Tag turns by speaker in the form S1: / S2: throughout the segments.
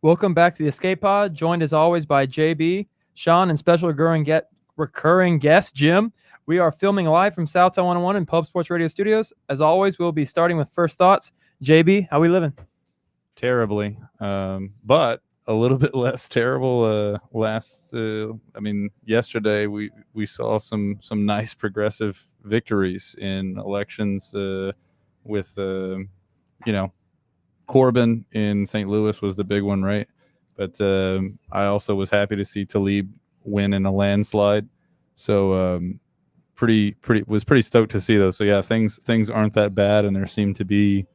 S1: Welcome back to the Escape Pod, joined as always by JB, Sean, and special recurring guest Jim. We are filming live from Southtown 101 in Pub Sports Radio Studios. As always, we'll be starting with first thoughts. JB, how we living?
S2: Terribly, but a little bit less terrible. Yesterday we saw some nice progressive victories in elections with Corbin in St. Louis was the big one, right? But I also was happy to see Talib win in a landslide. So pretty stoked to see those. So yeah, things aren't that bad, and there seem to be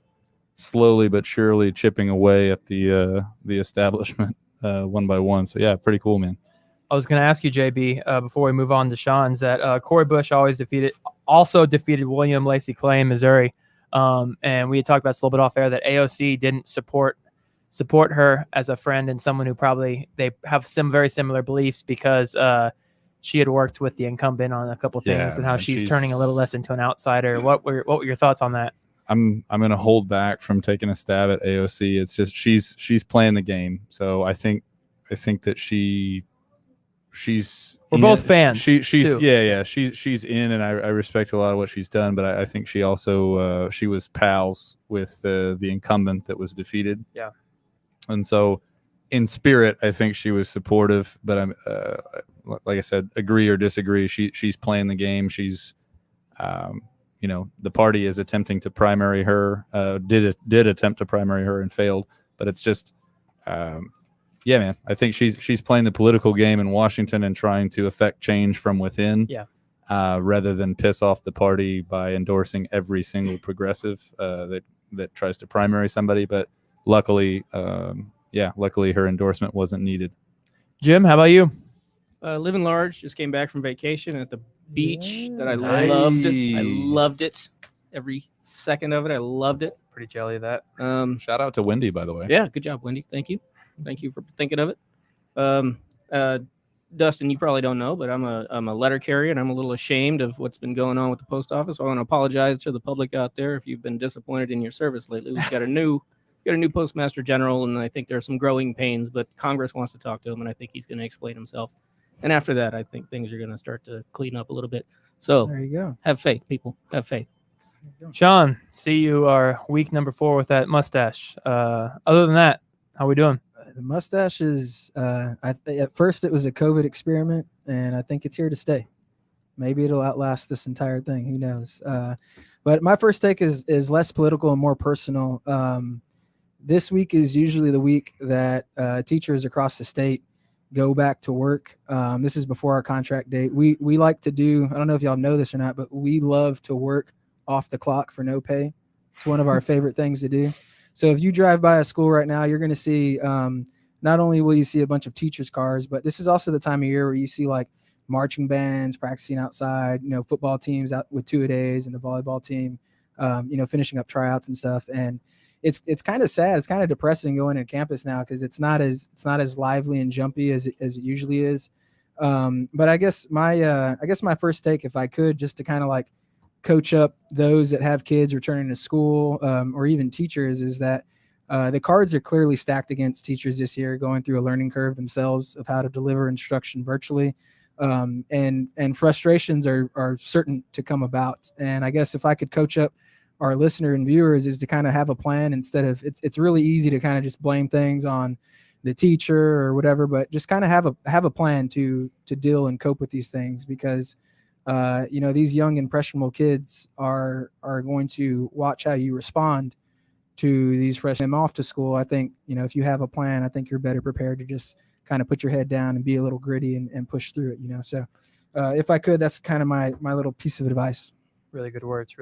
S2: slowly but surely chipping away at the establishment one by one. So yeah, pretty cool, man.
S1: I was going to ask you, JB, before we move on to Sean's, that Corey Bush also defeated William Lacey Clay in Missouri. And we had talked about this a little bit off air that AOC didn't support her as a friend and someone who they have some very similar beliefs because she had worked with the incumbent on a couple things and how she's turning a little less into an outsider. What were your thoughts on that?
S2: I'm going to hold back from taking a stab at AOC. It's just she's playing the game. So I think that she's
S1: we're both fans.
S2: She's in, and I respect a lot of what she's done. But I think she also she was pals with the incumbent that was defeated.
S1: Yeah, and
S2: so in spirit, I think she was supportive. But I'm like I said, agree or disagree. She's playing the game. She's the party is attempting to primary her. Did attempt to primary her and failed. But it's just. Yeah, man. I think she's playing the political game in Washington and trying to affect change from within, rather than piss off the party by endorsing every single progressive that tries to primary somebody. But luckily her endorsement wasn't needed.
S1: Jim, how about you?
S3: Living large. Just came back from vacation at the beach that I loved. I loved it. Every second of it, I loved it.
S1: Pretty jelly of that.
S2: Shout out to Wendy, by the way.
S3: Yeah, good job, Wendy. Thank you. Thank you for thinking of it. Dustin, you probably don't know, but I'm a letter carrier, and I'm a little ashamed of what's been going on with the post office. So I want to apologize to the public out there if you've been disappointed in your service lately. We've got a new postmaster general, and I think there are some growing pains, but Congress wants to talk to him, and I think he's going to explain himself. And after that, I think things are going to start to clean up a little bit. So
S4: there you go.
S3: Have faith, people. Have faith.
S1: Sean, see you are week number 4 with that mustache. Other than that, how we doing?
S4: The mustache is, at first it was a COVID experiment, and I think it's here to stay. Maybe it'll outlast this entire thing. Who knows? But my first take is less political and more personal. This week is usually the week that teachers across the state go back to work. This is before our contract date. We like to do, I don't know if y'all know this or not, but we love to work off the clock for no pay. It's one of our favorite things to do. So if you drive by a school right now, you're going to see not only will you see a bunch of teachers' cars, but this is also the time of year where you see like marching bands practicing outside, football teams out with 2-a-days and the volleyball team, finishing up tryouts and stuff. And it's kind of sad. It's kind of depressing going to campus now because it's not as lively and jumpy as it usually is. But I guess my first take, if I could, just to kind of like coach up those that have kids returning to school or even teachers, is that the cards are clearly stacked against teachers this year, going through a learning curve themselves of how to deliver instruction virtually. And frustrations are certain to come about. And I guess if I could coach up our listener and viewers is to kind of have a plan instead of it's really easy to kind of just blame things on the teacher or whatever, but just kind of have a plan to deal and cope with these things because these young impressionable kids are going to watch how you respond to these freshmen off to school. I think, if you have a plan, I think you're better prepared to just kind of put your head down and be a little gritty and push through it, So if I could, that's kind of my little piece of advice.
S1: Really good words.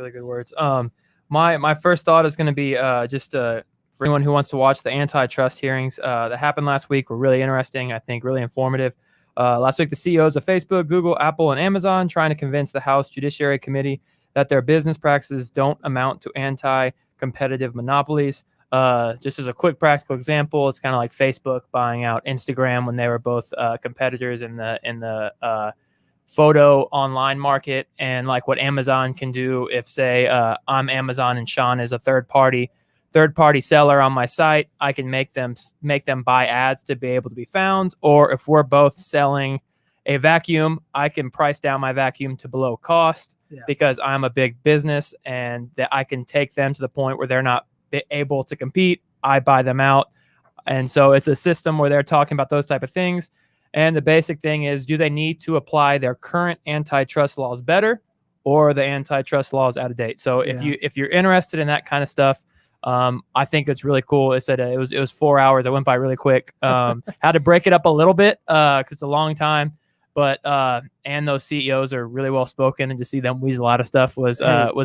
S1: My first thought is going to be for anyone who wants to watch the antitrust hearings that happened last week were really interesting. I think really informative. Last week, the CEOs of Facebook, Google, Apple, and Amazon trying to convince the House Judiciary Committee that their business practices don't amount to anti-competitive monopolies. Just as a quick practical example, it's kind of like Facebook buying out Instagram when they were both competitors in the photo online market, and like what Amazon can do if, say, I'm Amazon and Sean is a third party third-party seller on my site, I can make them buy ads to be able to be found. Or if we're both selling a vacuum, I can price down my vacuum to below cost because I'm a big business, and that I can take them to the point where they're not able to compete. I buy them out. And so it's a system where they're talking about those type of things. And the basic thing is, do they need to apply their current antitrust laws better, or the antitrust laws out of date? So if you're interested in that kind of stuff, I think it's really cool. It said it was 4 hours. It went by really quick. Had to break it up a little bit because it's a long time. But and those CEOs are really well spoken, and to see them weasel out of stuff was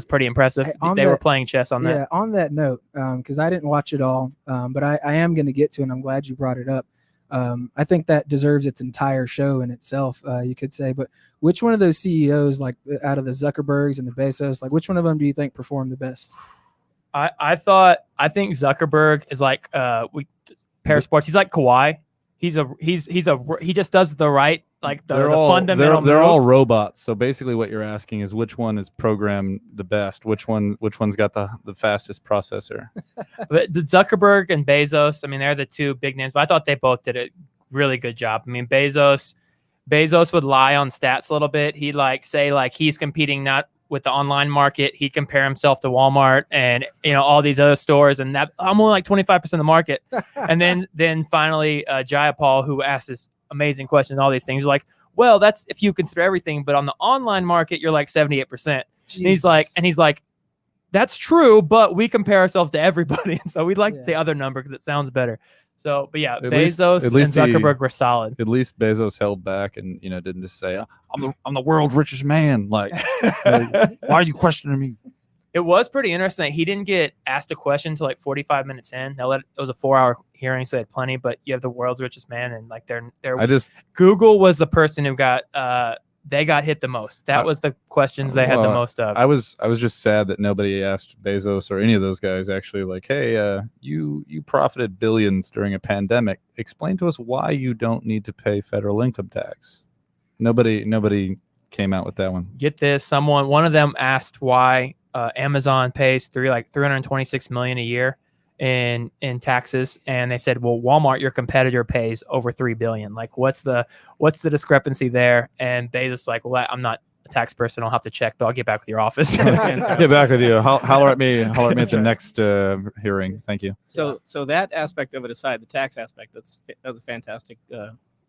S1: pretty impressive. They were playing chess on that.
S4: Yeah. On that note, because I didn't watch it all, but I am going to get to it, and I'm glad you brought it up. I think that deserves its entire show in itself, you could say. But which one of those CEOs, like out of the Zuckerbergs and the Bezos, like which one of them do you think performed the best?
S1: I think Zuckerberg is like pair sports. He's like Kawhi. He just does the right, like the fundamental.
S2: They're all robots. So basically, what you're asking is which one is programmed the best? Which one's got the fastest processor?
S1: But the Zuckerberg and Bezos, I mean, they're the two big names. But I thought they both did a really good job. I mean, Bezos would lie on stats a little bit. He'd say he's competing not with the online market. He'd compare himself to Walmart and all these other stores, and that I'm only like 25% of the market. And then finally Jayapal, who asked this amazing question and all these things, he's like, well, that's if you consider everything, but on the online market you're like 78%. And he's like, that's true, but we compare ourselves to everybody, and so we like the other number because it sounds better. So, but yeah, Bezos and Zuckerberg were solid.
S2: At least Bezos held back and didn't just say, "I'm the world's richest man." Like, why are you questioning me?
S1: It was pretty interesting that he didn't get asked a question until like 45 minutes in. It was a 4-hour hearing, so he had plenty. But you have the world's richest man, and like Google was the person who got they got hit the most. That was the questions they had the most of.
S2: I was just sad that nobody asked Bezos or any of those guys actually like, hey, you profited billions during a pandemic. Explain to us why you don't need to pay federal income tax. Nobody came out with that one.
S1: Get this, one of them asked why Amazon pays $326 million a year in taxes, and they said, well, Walmart, your competitor, pays over $3 billion. Like, what's the discrepancy there? And they just like, well, I'm not a tax person, I'll have to check, but I'll get back with your office.
S2: Get back with you. Holler at me at the next hearing. Thank you.
S3: So that aspect of it aside, the tax aspect, that was a fantastic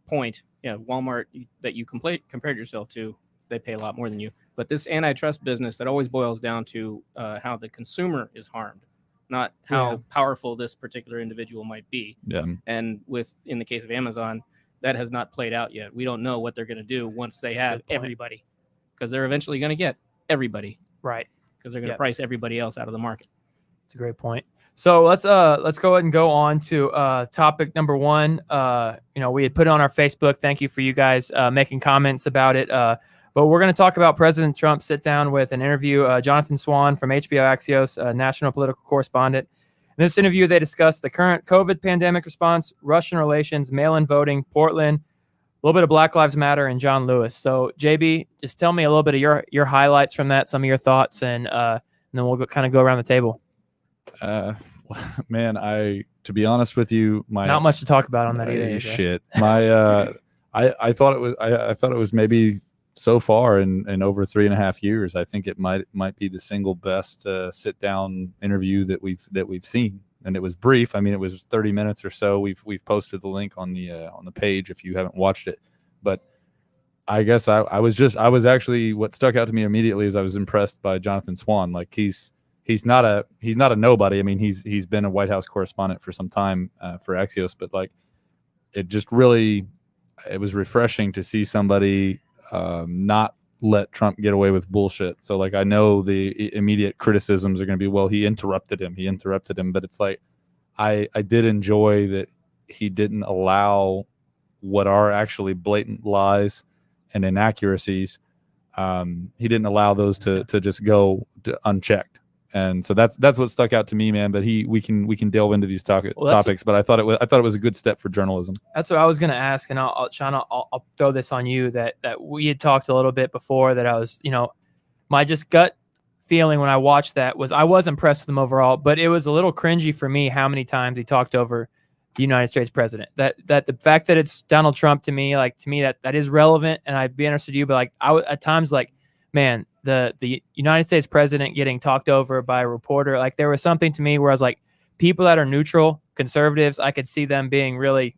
S3: point. Walmart that you compared yourself to, they pay a lot more than you. But this antitrust business, that always boils down to how the consumer is harmed, not how powerful this particular individual might be.
S2: Yeah.
S3: And in the case of Amazon, that has not played out yet. We don't know what they're going to do once they have everybody, because they're eventually going to get everybody,
S1: right? Because
S3: they're going to price everybody else out of the market.
S1: It's a great point. So let's go ahead and go on to topic number one. We had put it on our Facebook. Thank you for you guys making comments about it. But we're going to talk about President Trump sit down with an interview. Jonathan Swan from HBO Axios, national political correspondent. In this interview, they discussed the current COVID pandemic response, Russian relations, mail-in voting, Portland, a little bit of Black Lives Matter, and John Lewis. So, JB, just tell me a little bit of your highlights from that, some of your thoughts, and then we'll kind of go around the table.
S2: Man, to be honest with you,
S1: not much to talk about on that either.
S2: Shit, I thought it was maybe. So far in over 3.5 years, I think it might be the single best sit down interview that we've seen, and it was brief. I mean, it was 30 minutes or so. We've posted the link on the page if you haven't watched it. But I guess I was actually, what stuck out to me immediately is I was impressed by Jonathan Swan. Like he's not a nobody. I mean, he's been a White House correspondent for some time for Axios, but like it was refreshing to see somebody not let Trump get away with bullshit. So like I know the immediate criticisms are going to be, well, he interrupted him, but it's like I did enjoy that he didn't allow what are actually blatant lies and inaccuracies. He didn't allow those to just go unchecked. And so that's what stuck out to me, man. But we can delve into these topics. But I thought it was a good step for journalism.
S1: That's what I was going to ask, and Sean, I'll throw this on you. That we had talked a little bit before. That I was, my just gut feeling when I watched that was I was impressed with him overall, but it was a little cringy for me how many times he talked over the United States president. That the fact that it's Donald Trump to me that is relevant, and I'd be interested in you, but like at times like, man, the United States president getting talked over by a reporter, like there was something to me where I was like, people that are neutral, conservatives, I could see them being really,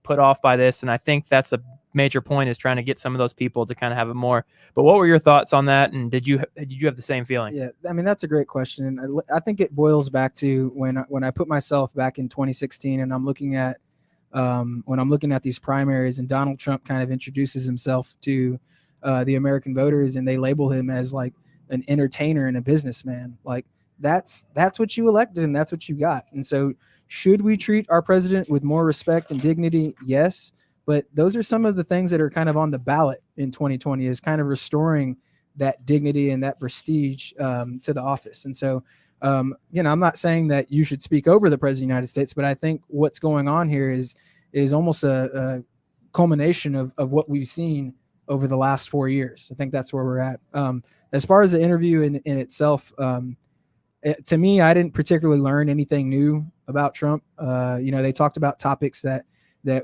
S1: put off by this, and I think that's a major point is trying to get some of those people to kind of have it more. But what were your thoughts on that, and did you have the same feeling?
S4: Yeah, I mean, that's a great question. I think it boils back to when I put myself back in 2016 and I'm looking at these primaries and Donald Trump kind of introduces himself to the American voters and they label him as like an entertainer and a businessman. Like that's what you elected and that's what you got. And so should we treat our president with more respect and dignity? Yes. But those are some of the things that are kind of on the ballot in 2020 is kind of restoring that dignity and that prestige to the office. And so, I'm not saying that you should speak over the president of the United States, but I think what's going on here is almost a culmination of what we've seen over the last 4 years. I think that's where we're at. As far as the interview in itself, to me, I didn't particularly learn anything new about Trump. They talked about topics that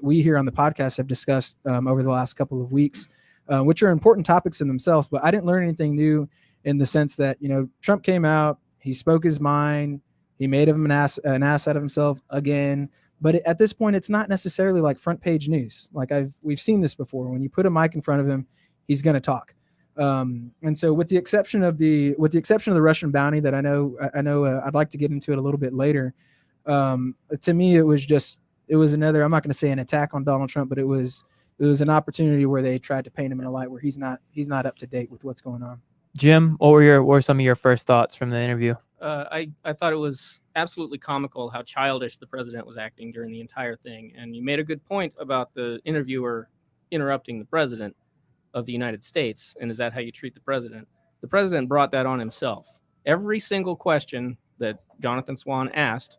S4: we here on the podcast have discussed over the last couple of weeks, which are important topics in themselves. But I didn't learn anything new in the sense that, Trump came out, he spoke his mind, he made him an ass out of himself again. But at this point, it's not necessarily like front page news. Like we've seen this before. When you put a mic in front of him, he's going to talk. And so with the exception of the Russian bounty that I know I'd like to get into it a little bit later. To me, it was another, I'm not going to say an attack on Donald Trump, but it was an opportunity where they tried to paint him in a light where he's not up to date with what's going on.
S1: Jim, what were some of your first thoughts from the interview?
S3: I thought it was absolutely comical how childish the president was acting during the entire thing. And you made a good point about the interviewer interrupting the president of the United States. And is that how you treat the president? The president brought that on himself. Every single question that Jonathan Swan asked,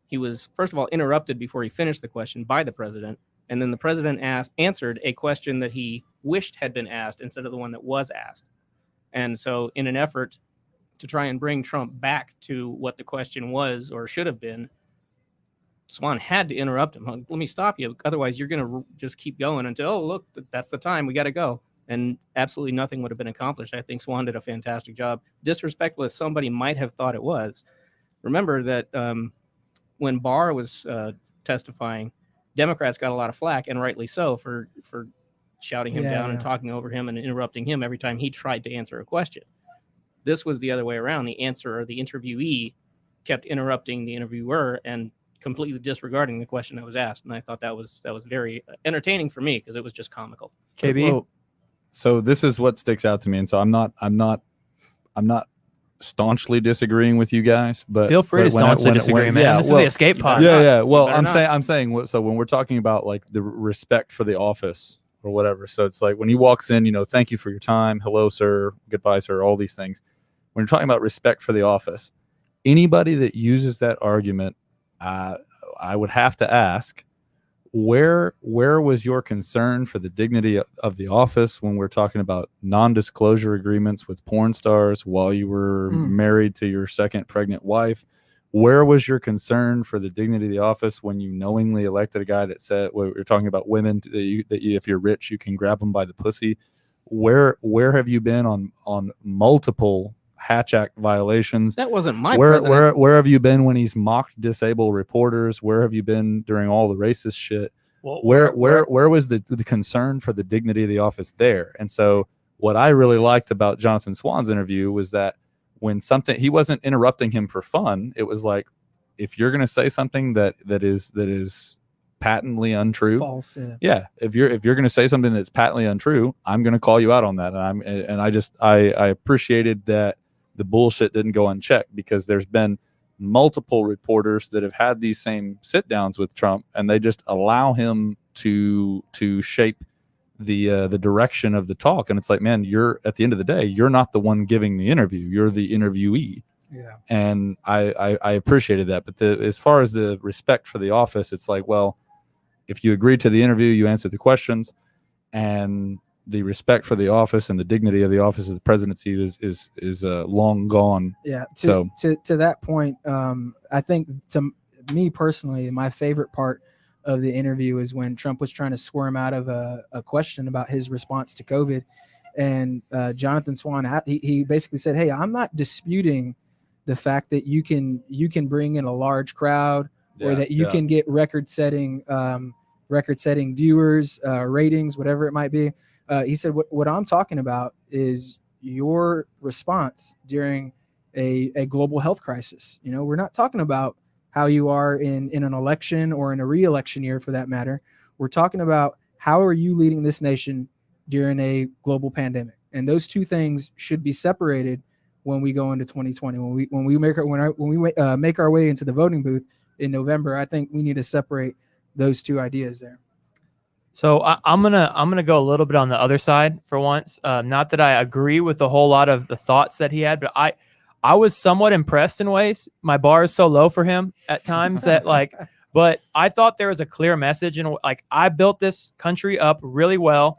S3: he was, first of all, interrupted before he finished the question by the president. And then the president answered a question that he wished had been asked instead of the one that was asked. And so in an effort to try and bring Trump back to what the question was or should have been, Swan had to interrupt him. Let me stop you. Otherwise, you're going to just keep going until, oh, look, that's the time. We got to go. And absolutely nothing would have been accomplished. I think Swan did a fantastic job. Disrespectful as somebody might have thought it was. Remember that when Barr was testifying, Democrats got a lot of flack, and rightly so, for shouting him down and talking over him and interrupting him every time he tried to answer a question. This was the other way around. The answerer, the interviewee, kept interrupting the interviewer and completely disregarding the question that was asked. And I thought that was very entertaining for me because it was just comical.
S1: KB?
S2: Well, so this is what sticks out to me, and so I'm not staunchly disagreeing with you guys, but
S1: feel free to staunchly disagree, man. This is the escape pod.
S2: Yeah. Well, I'm saying so when we're talking about like the respect for the office or whatever, so it's like when he walks in, thank you for your time, hello sir, goodbye sir, all these things. When you're talking about respect for the office, anybody that uses that argument, I would have to ask, where was your concern for the dignity of the office when we're talking about non-disclosure agreements with porn stars while you were married to your second pregnant wife? Where was your concern for the dignity of the office when you knowingly elected a guy that said, well, you're talking about women, that you, if you're rich, you can grab them by the pussy? Where have you been on multiple Hatch Act violations?
S3: That wasn't my president.
S2: Where have you been when he's mocked disabled reporters? Where have you been during all the racist shit?
S1: Well,
S2: where was the concern for the dignity of the office there? And so what I really liked about Jonathan Swan's interview was that when he wasn't interrupting him for fun. It was like, if you're going to say something that is patently untrue,
S4: false,
S2: if you're going to say something that's patently untrue, I'm going to call you out on that. And I appreciated that the bullshit didn't go unchecked, because there's been multiple reporters that have had these same sit downs with Trump, and they just allow him to shape the direction of the talk. And it's like, man, you're, at the end of the day, you're not the one giving the interview, you're the interviewee.
S4: Yeah.
S2: And I appreciated that. But as far as the respect for the office, it's like, well, if you agreed to the interview, you answered the questions, and the respect for the office and the dignity of the office of the presidency is long gone.
S4: Yeah.
S2: So
S4: to that point, I think to me personally, my favorite part of the interview is when Trump was trying to squirm out of a question about his response to COVID, and Jonathan Swan, he basically said, "Hey, I'm not disputing the fact that you can bring in a large crowd, or that you can get record-setting viewers, ratings, whatever it might be." He said, "What I'm talking about is your response during a global health crisis. You know, we're not talking about how you are in an election or in a re-election year, for that matter. We're talking about how are you leading this nation during a global pandemic, and those two things should be separated when we go into 2020. When we make our way into the voting booth in November, I think we need to separate those two ideas there."
S1: So I'm gonna go a little bit on the other side for once. Not that I agree with a whole lot of the thoughts that he had, but I was somewhat impressed in ways. My bar is so low for him at times that but I thought there was a clear message, and I built this country up really well.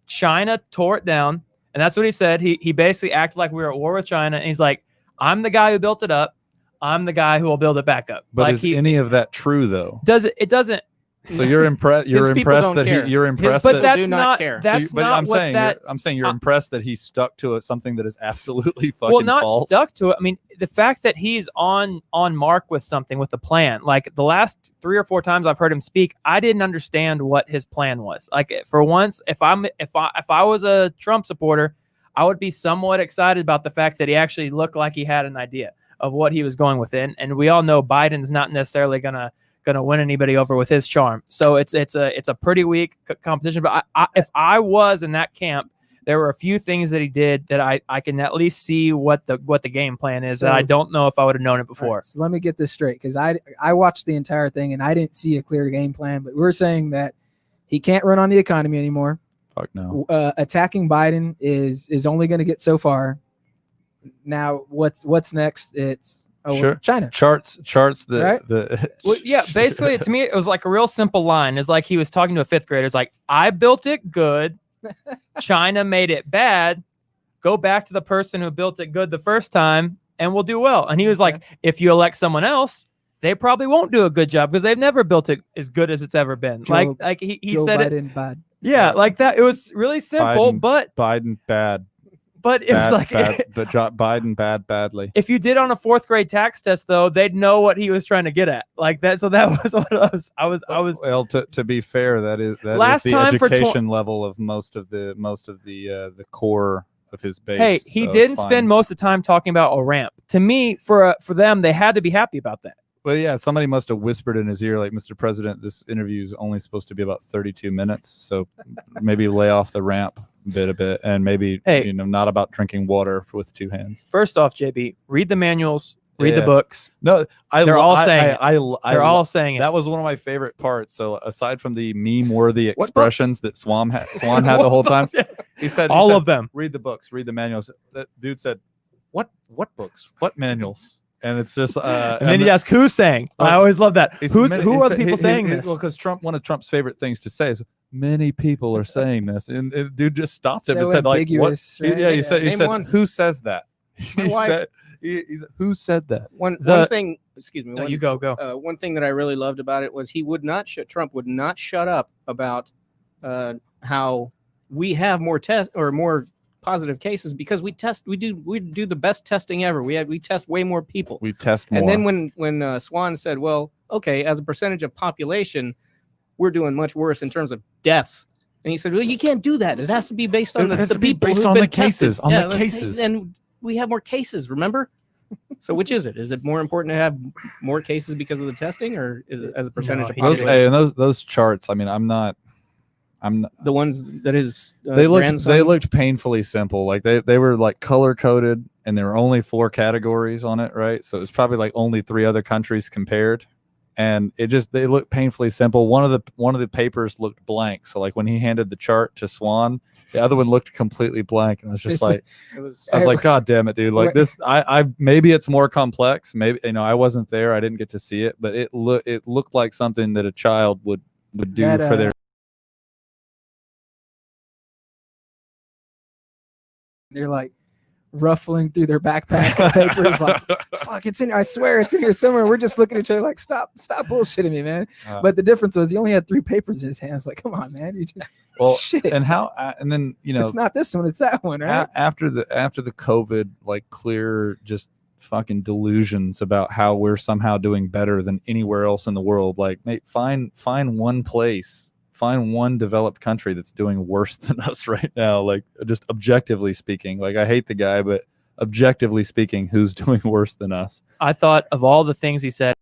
S1: China tore it down, and that's what he said. He basically acted like we were at war with China, and he's like, "I'm the guy who built it up. I'm the guy who will build it back up."
S2: But is any of that true though?
S1: It doesn't.
S2: So you're impressed. You're impressed that you're impressed.
S1: But
S2: that
S1: that's not. That's
S2: but
S1: not
S2: I'm
S1: what
S2: saying
S1: that.
S2: I'm saying you're impressed that he stuck to something that is absolutely fucking
S1: Well, not
S2: false.
S1: stuck to it. I mean, the fact that he's on mark with something, with the plan. Like the last 3 or 4 times I've heard him speak, I didn't understand what his plan was. Like for once, if I was a Trump supporter, I would be somewhat excited about the fact that he actually looked like he had an idea of what he was going with it. And we all know Biden's not necessarily gonna win anybody over with his charm. So it's a pretty weak competition. But if I was in that camp, there were a few things that he did that I can at least see what the game plan is, that I don't know if I would have known it before.
S4: Right, so let me get this straight, because I watched the entire thing and I didn't see a clear game plan. But we're saying that he can't run on the economy anymore.
S2: Fuck no.
S4: Attacking Biden is only going to get so far. Now what's next? It's
S2: sure.
S4: China
S2: charts
S4: right?
S1: Well, yeah, basically to me it was like a real simple line. It's like he was talking to a 5th grader. It's like, I built it good, China made it bad, go back to the person who built it good the first time and we'll do well. And he was like, if you elect someone else, they probably won't do a good job because they've never built it as good as it's ever been. Like he
S4: Joe
S1: said
S4: Biden
S1: it
S4: bad.
S1: Yeah, like that. It was really simple. But
S2: Biden bad.
S1: But it was like
S2: Biden badly.
S1: If you did on a 4th grade tax test, though, they'd know what he was trying to get at, like that. So that was what I was.
S2: Well, to be fair, that is the education level of most of the core of his base.
S1: Hey, he didn't spend most of the time talking about a ramp. To me, for them, they had to be happy about that.
S2: Well, yeah, somebody must have whispered in his ear, like, "Mr. President, this interview is only supposed to be about 32 minutes, so maybe lay off the ramp a bit, and maybe not about drinking water with 2 hands."
S1: First off, JB, read the manuals, read the books.
S2: No,
S1: they're all saying all saying it.
S2: That was one of my favorite parts. So aside from the meme-worthy expressions that Swan had the whole time, he said
S1: all of them.
S2: Read the books, read the manuals. That dude said, "What books? What manuals?" And it's just
S1: and then he asked, "Who's saying?" I always love that. Who are the people saying this?
S2: Well, because one of Trump's favorite things to say is, "Many people are saying this," and dude just stopped him and said, "Like what?" Right? Yeah, he said, "Who says that?" He said, "Who said that?"
S3: One thing. Excuse me.
S1: No, you go.
S3: One thing that I really loved about it was Trump would not shut up about how we have more positive cases because we do the best testing ever. We test way more people.
S2: We test more.
S3: And then when Swan said, "Well, okay, as a percentage of population, we're doing much worse in terms of deaths," and he said, "Well, you can't do that. It has to be based on the people
S2: based
S3: who've
S2: on
S3: been
S2: the cases,
S3: tested."
S2: on the cases,
S3: and we have more cases. Remember. So which is it? Is it more important to have more cases because of the testing, or is it as a percentage of population?
S2: Those charts. I mean, I'm not
S3: the ones that his
S2: they
S3: grandson.
S2: looked painfully simple. Like they were like color coded, and there were only 4 categories on it, right? So it's probably like only 3 other countries compared, and they looked painfully simple. One of the papers looked blank. So like when he handed the chart to Swan, the other one looked completely blank, and I was just I was like, "God damn it, dude! Like this, I maybe it's more complex. Maybe I wasn't there, I didn't get to see it, but it looked like something that a child would do for their."
S4: They're like ruffling through their backpack of papers, like, fuck, it's in here. I swear it's in here somewhere. We're just looking at each other like, stop bullshitting me, man. But the difference was he only had 3 papers in his hands. Like, come on, man. Shit.
S2: And then,
S4: it's not this one, it's that one, right?
S2: After the COVID, like, clear just fucking delusions about how we're somehow doing better than anywhere else in the world. Like, mate, find one place. Find one developed country that's doing worse than us right now. Like, just objectively speaking, like, I hate the guy, but objectively speaking, who's doing worse than us?
S1: I thought of all the things he said.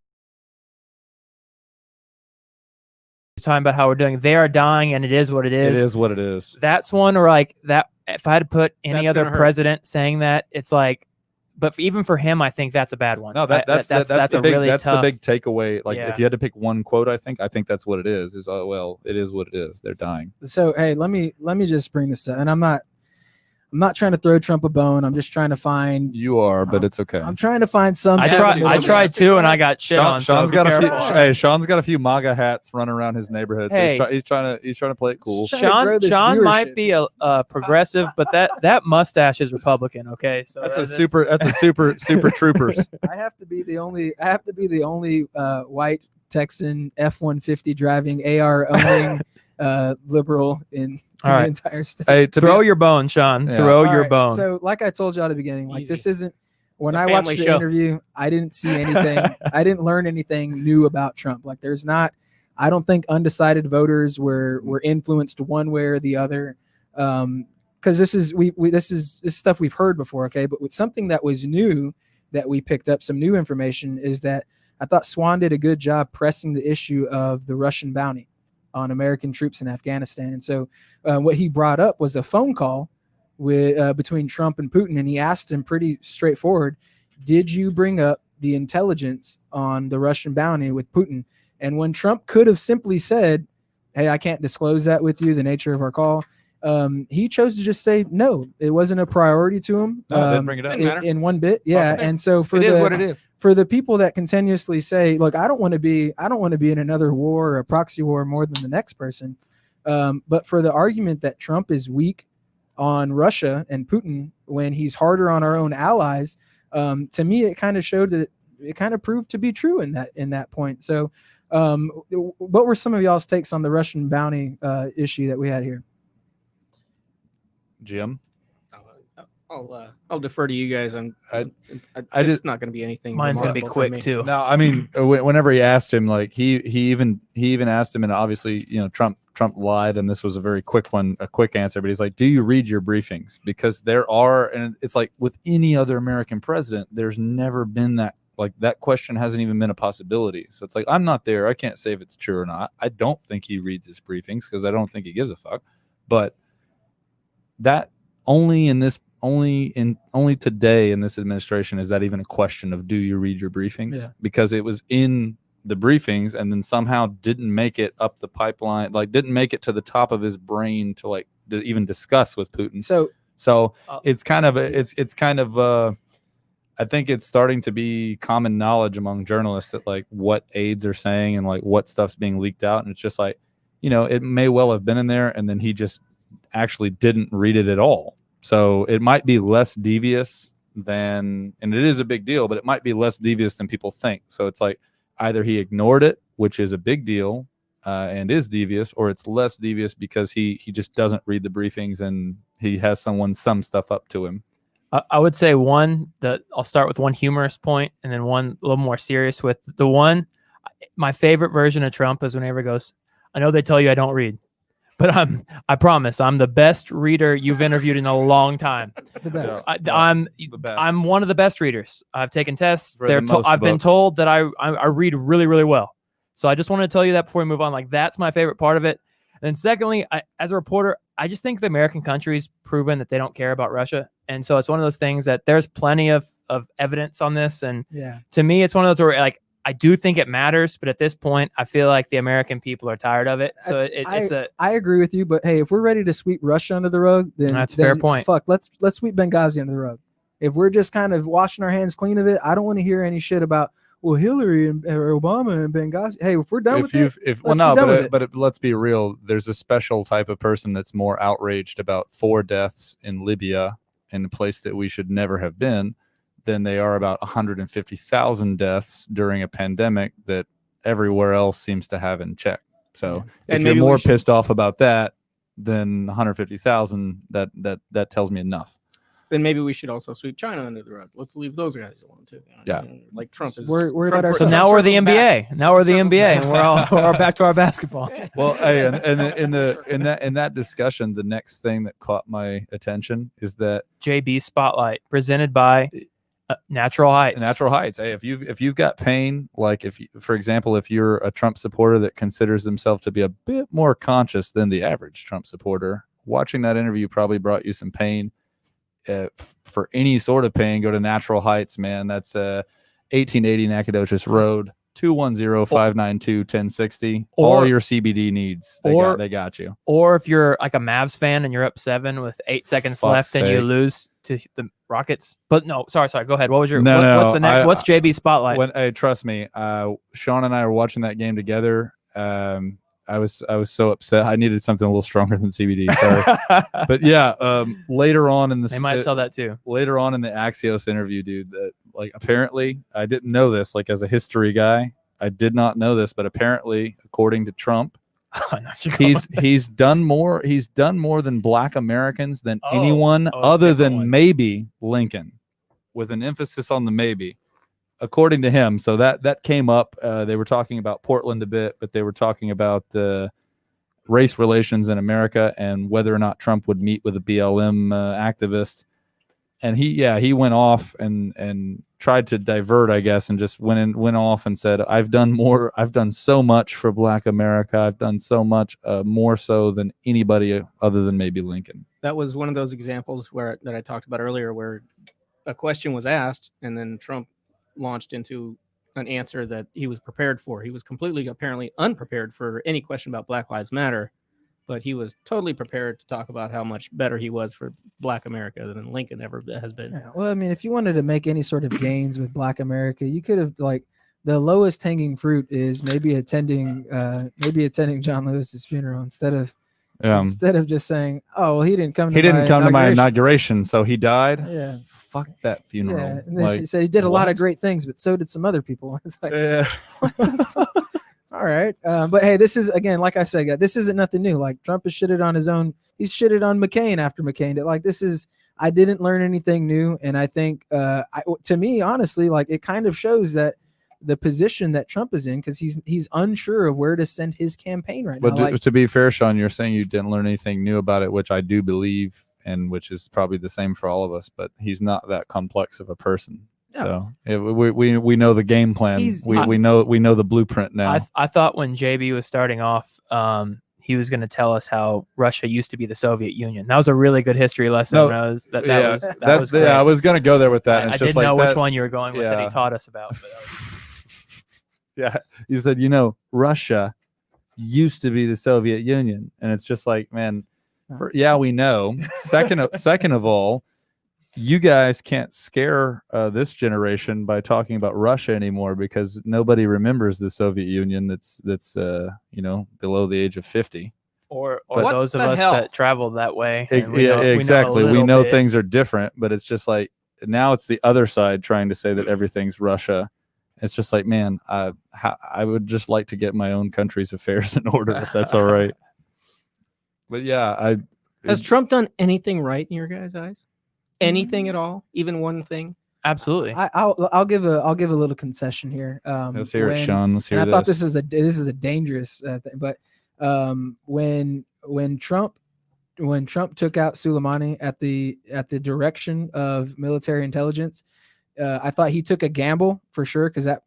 S1: He's talking about how we're doing. They are dying, and it is what it is.
S2: It is what it is.
S1: That's one where, like, that. If I had to put any
S3: That's
S1: other president saying that, it's like. But even for him, I think that's a bad one.
S2: No, that's
S1: a really
S2: that's
S1: tough.
S2: the big takeaway. Like,
S1: Yeah.
S2: if you had to pick one quote, I think that's what it is. Is well, it is what it is. They're dying.
S4: So hey, let me just bring this up, and I'm not trying to throw Trump a bone. I'm just trying to find.
S2: You are, but it's okay.
S4: I'm trying to find some.
S1: I tried too, and I got shit on.
S2: Sean's
S1: so
S2: got
S1: be
S2: a few.
S1: careful.
S2: Hey, Sean's got a few MAGA hats running around his neighborhood. So
S1: Hey.
S2: he's trying to play it cool.
S4: Trying to grow this
S1: Sean
S4: viewership.
S1: might be a progressive, but that mustache is Republican. Okay, so
S2: That's a super troopers.
S4: I have to be the only white Texan F-150 driving AR owning liberal in
S1: All
S4: the
S1: right.
S4: entire state.
S2: Hey,
S1: Throw your bone, Sean.
S2: Yeah.
S1: Throw
S4: All
S1: your
S4: right,
S1: bone.
S4: So like I told you at the beginning, like
S1: Easy.
S4: this isn't when
S3: It's a
S4: I watched
S3: family
S4: the
S3: show.
S4: interview, I didn't see anything. I didn't learn anything new about Trump. Like I don't think undecided voters were influenced one way or the other. Because this is stuff we've heard before, okay? But with something that was new that we picked up, some new information, is that I thought Swan did a good job pressing the issue of the Russian bounty on American troops in Afghanistan. And so what he brought up was a phone call with between Trump and Putin, and he asked him pretty straightforward, did you bring up the intelligence on the Russian bounty with Putin? And when Trump could have simply said, hey, I can't disclose that with you, the nature of our call, he chose to just say no. It wasn't a priority to him.
S2: No, didn't bring it up.
S3: Didn't matter.
S4: In one bit, yeah.
S3: Okay.
S4: And so
S3: It is what it is.
S4: for the people that continuously say, look, I don't want to be in another war or a proxy war more than the next person. But for the argument that Trump is weak on Russia and Putin when he's harder on our own allies, to me, it kind of showed that it kind of proved to be true in that point. So what were some of y'all's takes on the Russian bounty issue that we had here?
S2: Jim.
S3: I'll defer to you guys. It's not going to be anything.
S1: Mine's gonna be
S3: remarkable from
S1: quick
S3: me.
S1: too.
S2: No, I mean, whenever he asked him, like he even asked him, and obviously, Trump lied, and this was a very quick one, a quick answer. But he's like, "Do you read your briefings?" Because there are, and it's like with any other American president, there's never been that. Like that question hasn't even been a possibility. So it's like, I'm not there. I can't say if it's true or not. I don't think he reads his briefings because I don't think he gives a fuck. But that only today in this administration is that even a question of do you read your briefings?
S4: Yeah.
S2: Because it was in the briefings and then somehow didn't make it up the pipeline, like didn't make it to the top of his brain to even discuss with Putin. So it's kind of I think it's starting to be common knowledge among journalists that like what aides are saying and like what stuff's being leaked out. And it's just like, it may well have been in there and then he just actually didn't read it at all. So it might be less devious and it is a big deal, but it might be less devious than people think. So it's like either he ignored it, which is a big deal and is devious, or it's less devious because he just doesn't read the briefings and he has someone sum stuff up to him.
S1: I would say I'll start with one humorous point and then one a little more serious. With the one, my favorite version of Trump is whenever he goes, I know they tell you I don't read, but I promise I'm the best reader you've interviewed in a long time.
S4: The best.
S1: I'm
S2: the best.
S1: I'm one of the best readers. I've taken tests.
S2: Read the most
S1: I've been
S2: books.
S1: told that I read really, really well. So I just want to tell you that before we move on. Like that's my favorite part of it. And then secondly, as a reporter, I just think the American country's proven that they don't care about Russia. And so it's one of those things that there's plenty of evidence on this. And
S4: Yeah.
S1: to me, it's one of those where like, I do think it matters, but at this point, I feel like the American people are tired of it. So
S4: I agree with you, but hey, if we're ready to sweep Russia under the rug, then
S1: That's a fair point.
S4: Fuck, let's sweep Benghazi under the rug. If we're just kind of washing our hands clean of it, I don't want to hear any shit about Hillary and or Obama and Benghazi. Hey, if we're done with it,
S2: but let's be real. There's a special type of person that's more outraged about 4 deaths in Libya in a place that we should never have been than they are about 150,000 deaths during a pandemic that everywhere else seems to have in check. So if you're more pissed off about that than 150,000, that tells me enough.
S3: Then maybe we should also sweep China under the rug. Let's leave those guys alone too.
S2: Yeah.
S3: Like Trump is.
S4: We're about
S1: So now we're the NBA. Now we're the NBA, and we're back to our basketball.
S2: Well, hey, and in that discussion, the next thing that caught my attention is that
S1: JB Spotlight presented by Natural Heights.
S2: Natural Heights. Hey, if you've got pain, like for example, if you're a Trump supporter that considers themselves to be a bit more conscious than the average Trump supporter, watching that interview probably brought you some pain. For any sort of pain, go to Natural Heights, man. That's 1880 Nacogdoches Road, 210-592-1060. All your CBD needs, they got you.
S1: Or if you're like a Mavs fan and you're up 7 with 8 seconds left and you lose to the Rockets. But no, sorry. Go ahead. What was your what's the next? What's JB Spotlight?
S2: Trust me, Sean and I were watching that game together. I was so upset. I needed something a little stronger than CBD. Sorry, but yeah. Later on in the
S1: they might sell that too.
S2: Later on in the Axios interview, dude, that like apparently I didn't know this. Like as a history guy, I did not know this, but apparently, according to Trump, he's done more. He's done more than Black Americans than anyone other than maybe Lincoln, with an emphasis on the maybe. According to him, so that came up. They were talking about Portland a bit, but they were talking about race relations in America and whether or not Trump would meet with a BLM activist. And he went off and tried to divert, I guess, and just went off and said, I've done so much for Black America. I've done so much more so than anybody other than maybe Lincoln.
S3: That was one of those examples that I talked about earlier, where a question was asked and then Trump launched into an answer that he was prepared for. He was completely apparently unprepared for any question about Black Lives Matter, but he was totally prepared to talk about how much better he was for Black America than Lincoln ever has been.
S4: Yeah, well, I mean, if you wanted to make any sort of gains with Black America, you could have, like, the lowest hanging fruit is maybe attending John Lewis's funeral instead of just saying, oh, well, he didn't come to my inauguration,
S2: so he died.
S4: Yeah.
S2: Fuck that funeral.
S4: Yeah, and then she said he did a lot of great things, but so did some other people. It's like, what the fuck? All right. But hey, this is, again, like I said, this isn't nothing new. Like Trump has shitted on his own. He's shitted on McCain after McCain. Like I didn't learn anything new. And I think to me, honestly, like it kind of shows that the position that Trump is in, because he's unsure of where to send his campaign right now.
S2: But to be fair, Sean, you're saying you didn't learn anything new about it, which I do believe, and which is probably the same for all of us, but he's not that complex of a person. No. So we know the game plan. We know the blueprint now.
S1: I thought when JB was starting off, he was going to tell us how Russia used to be the Soviet Union. That was a really good history lesson.
S2: No,
S1: that was great.
S2: Yeah, I was going to go there with that.
S1: I didn't know which one you were going with that he taught us about.
S2: Yeah, you said, Russia used to be the Soviet Union, and it's just like, man. We know. Second of all, you guys can't scare this generation by talking about Russia anymore, because nobody remembers the Soviet Union that's below the age of 50.
S1: Or those of us that traveled that way.
S2: Exactly. We know things are different, but it's just like now it's the other side trying to say that everything's Russia. It's just like, man, I would just like to get my own country's affairs in order, if that's all right. But yeah,
S3: has Trump done anything right in your guys' eyes? Anything at all? Even one thing?
S1: Absolutely.
S4: I'll give a little concession here.
S2: Let's hear it, Sean. Let's hear this.
S4: I thought this is a dangerous thing, but when Trump took out Soleimani at the direction of military intelligence, I thought he took a gamble for sure, because that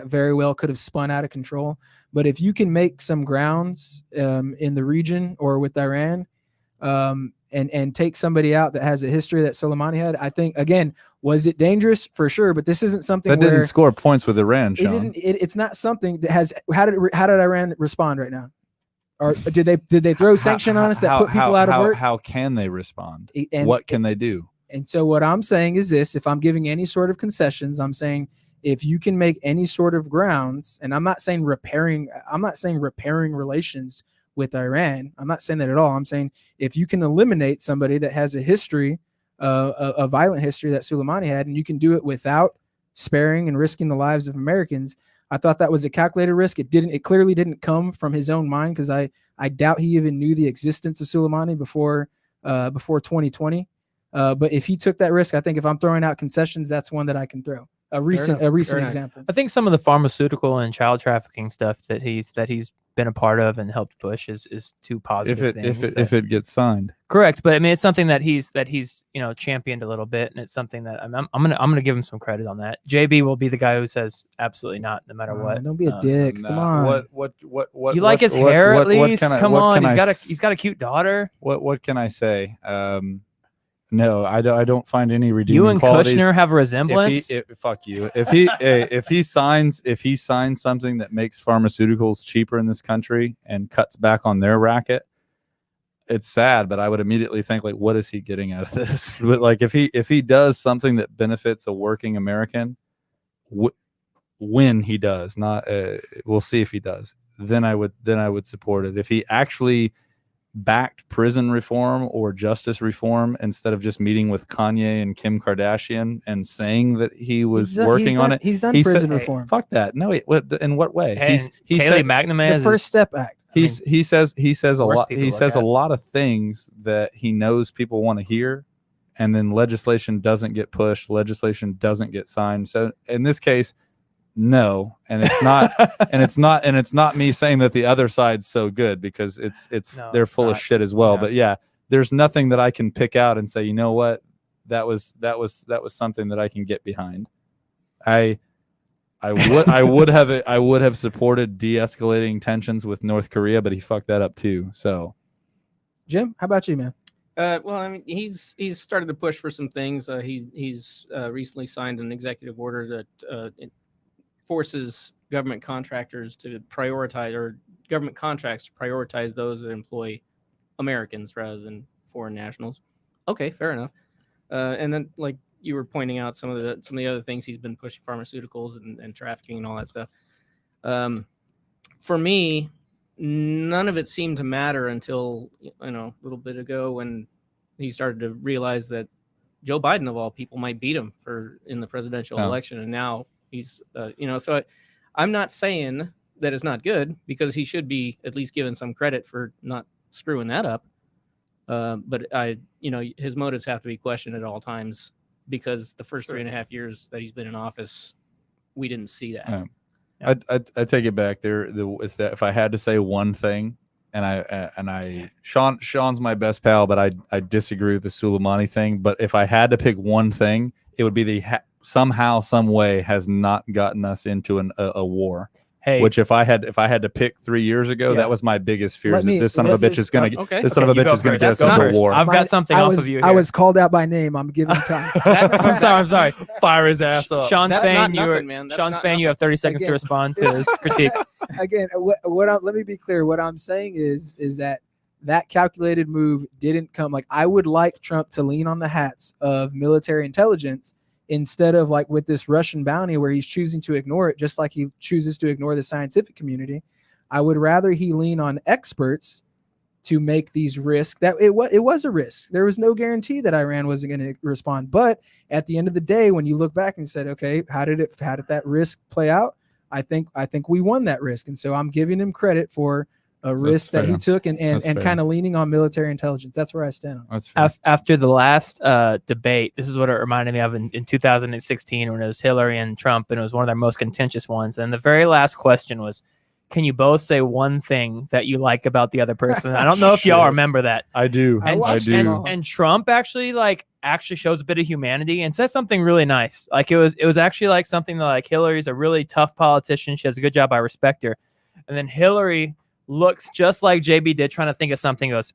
S4: very well could have spun out of control. But if you can make some grounds in the region or with Iran, and take somebody out that has a history that Soleimani had, I think, again, was it dangerous? For sure, but this isn't something that
S2: didn't score points with Iran, Sean.
S4: It's not something that has. How did Iran respond right now? Or did they throw sanction on us that put people out of work?
S2: How can they respond? What can they do?
S4: And so what I'm saying is this: if I'm giving any sort of concessions, I'm saying if you can make any sort of grounds, and I'm not saying repairing relations with Iran. I'm not saying that at all. I'm saying if you can eliminate somebody that has a history a violent history that Soleimani had, and you can do it without sparing and risking the lives of Americans. I thought that was a calculated risk. It clearly didn't come from his own mind, because I doubt he even knew the existence of Soleimani before 2020. But if he took that risk, I think if I'm throwing out concessions, that's one that I can throw. A recent example.
S1: I think some of the pharmaceutical and child trafficking stuff that he's been a part of and helped push is too positive.
S2: If it gets signed.
S1: Correct, but I mean it's something that he's championed a little bit, and it's something that I'm gonna give him some credit on that. JB will be the guy who says absolutely not, no matter what.
S4: Don't be a dick. Come on.
S2: What
S1: you like his hair at least? Come on, he's got a cute daughter.
S2: What can I say? No, I don't find any redeeming
S1: You and
S2: qualities.
S1: Kushner have a resemblance.
S2: Fuck you. If he signs something that makes pharmaceuticals cheaper in this country and cuts back on their racket, it's sad, but I would immediately think, like, what is he getting out of this? But like, if he does something that benefits a working American, when he does, not we'll see if he does. Then I would support it. If he actually backed prison reform or justice reform instead of just meeting with Kanye and Kim Kardashian and saying that he was working on it.
S4: He's done prison reform.
S2: Fuck that. No, in what way?
S1: Hey, he said
S4: the First Step Act.
S2: He says a lot. He says a
S1: at.
S2: lot of things that he knows people want to hear, and then legislation doesn't get pushed. Legislation doesn't get signed. So in this case, no, and it's not, and it's not me saying that the other side's so good, because they're full of shit as well.
S1: Yeah.
S2: But yeah, there's nothing that I can pick out and say, you know what, that was something that I can get behind. I would have supported de-escalating tensions with North Korea, but he fucked that up too. So,
S4: Jim, how about you, man?
S3: Well, I mean, he's started to push for some things. He's recently signed an executive order that forces government contractors to prioritize, or government contracts to prioritize those that employ Americans rather than foreign nationals. Okay, fair enough. And then, like you were pointing out, some of the other things he's been pushing, pharmaceuticals and trafficking and all that stuff. For me, none of it seemed to matter until a little bit ago, when he started to realize that Joe Biden, of all people, might beat him in the presidential election, and now he's so I'm not saying that it's not good, because he should be at least given some credit for not screwing that up. But his motives have to be questioned at all times, because the first 3.5 years that he's been in office, we didn't see that.
S2: I take it back. Is that if I had to say one thing, and Sean's my best pal, but I disagree with the Soleimani thing. But if I had to pick one thing, it would be somehow, some way has not gotten us into a war.
S1: Hey,
S2: which if I had to pick 3 years ago, that was my biggest fear. This son of a bitch is gonna get us into a war.
S1: I've got something off of you here.
S4: I was called out by name. I'm giving time.
S1: I'm sorry.
S2: Fire his ass up.
S1: Sean Spain, you have 30 seconds to respond to his critique.
S4: Again, let me be clear. What I'm saying is that calculated move didn't come. Like, I would like Trump to lean on the hats of military intelligence, instead of like with this Russian bounty where he's choosing to ignore it, just like he chooses to ignore the scientific community. I would rather he lean on experts to make these risks. That it was a risk. There was no guarantee that Iran wasn't going to respond. But at the end of the day, when you look back and said, okay, how did that risk play out? I think we won that risk. And so I'm giving him credit for a risk that he took and kind of leaning on military intelligence. That's where I stand on.
S1: After the last debate, this is what it reminded me of in 2016, when it was Hillary and Trump, and it was one of their most contentious ones. And the very last question was, can you both say one thing that you like about the other person? I don't know if y'all remember that.
S2: I do.
S4: I do.
S1: And Trump actually shows a bit of humanity and says something really nice. Like it was actually like something that, like, Hillary's a really tough politician. She does a good job. I respect her. And then Hillary looks just like JB did, trying to think of something. Goes,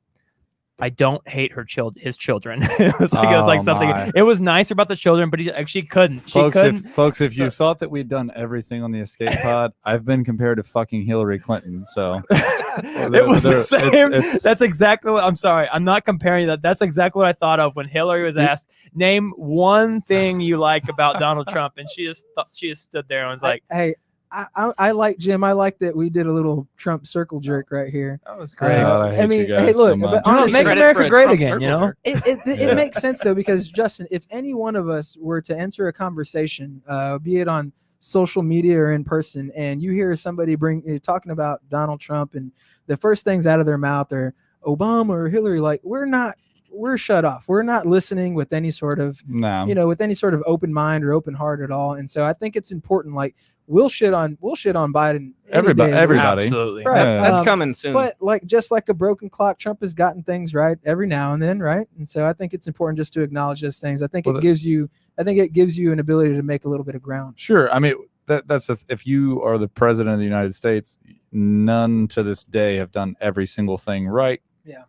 S1: I don't hate his children. it was like something. It was nicer about the children, but she couldn't.
S2: Folks, if you thought that we'd done everything on the Escape Pod, I've been compared to fucking Hillary Clinton. So
S1: it was the same. That's exactly what. I'm sorry, I'm not comparing that. That's exactly what I thought of when Hillary was asked, "Name one thing you like about Donald Trump," and she just stood there and was like,
S4: "Hey." I like Jim. I like that we did a little Trump circle jerk right here.
S1: That was great.
S2: God, I hate you guys
S4: hey, look,
S2: so much.
S4: but
S1: You know,
S4: honestly,
S1: make
S3: Credit
S1: America
S3: for a
S1: great
S3: Trump
S1: again.
S3: circle
S1: You know,
S3: jerk.
S4: it
S2: Yeah.
S4: makes sense though, because Justin, if any one of us were to enter a conversation, be it on social media or in person, and you hear somebody talking about Donald Trump, and the first things out of their mouth are Obama or Hillary, like we're shut off. We're not listening with any sort of
S2: No.
S4: with any sort of open mind or open heart at all. And so I think it's important. Like we'll shit on Biden. any day of the week.
S2: Everybody.
S1: absolutely.
S4: Right.
S2: Yeah.
S3: That's
S4: Um,
S3: coming soon.
S4: But like just like a broken clock, Trump has gotten things right every now and then, right? And so I think it's important just to acknowledge those things. I think
S2: Well,
S4: it gives you an ability to make a little bit of ground.
S2: Sure. I mean, that's if you are the president of the United States, none to this day have done every single thing right.
S4: Yeah.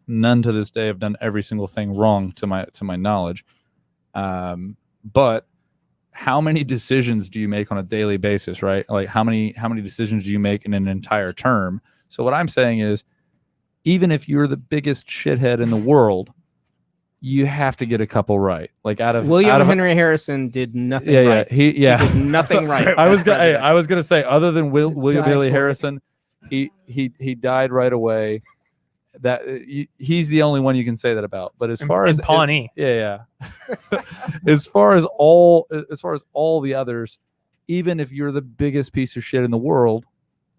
S2: None to this day have done every single thing wrong to my knowledge. But how many decisions do you make on a daily basis, right? Like how many decisions do you make in an entire term? So what I'm saying is, even if you're the biggest shithead in the world, you have to get a couple right. Like
S3: William Henry Harrison did nothing
S2: yeah,
S3: right.
S2: he
S3: He did nothing right.
S2: I
S3: as
S2: was
S3: president.
S2: gonna say, other than William
S4: Died
S2: Billy
S4: for it.
S2: Harrison, he died right away. That he's the only one you can say that about. But as far as
S1: Pawnee,
S2: yeah. as far as all the others, even if you're the biggest piece of shit in the world,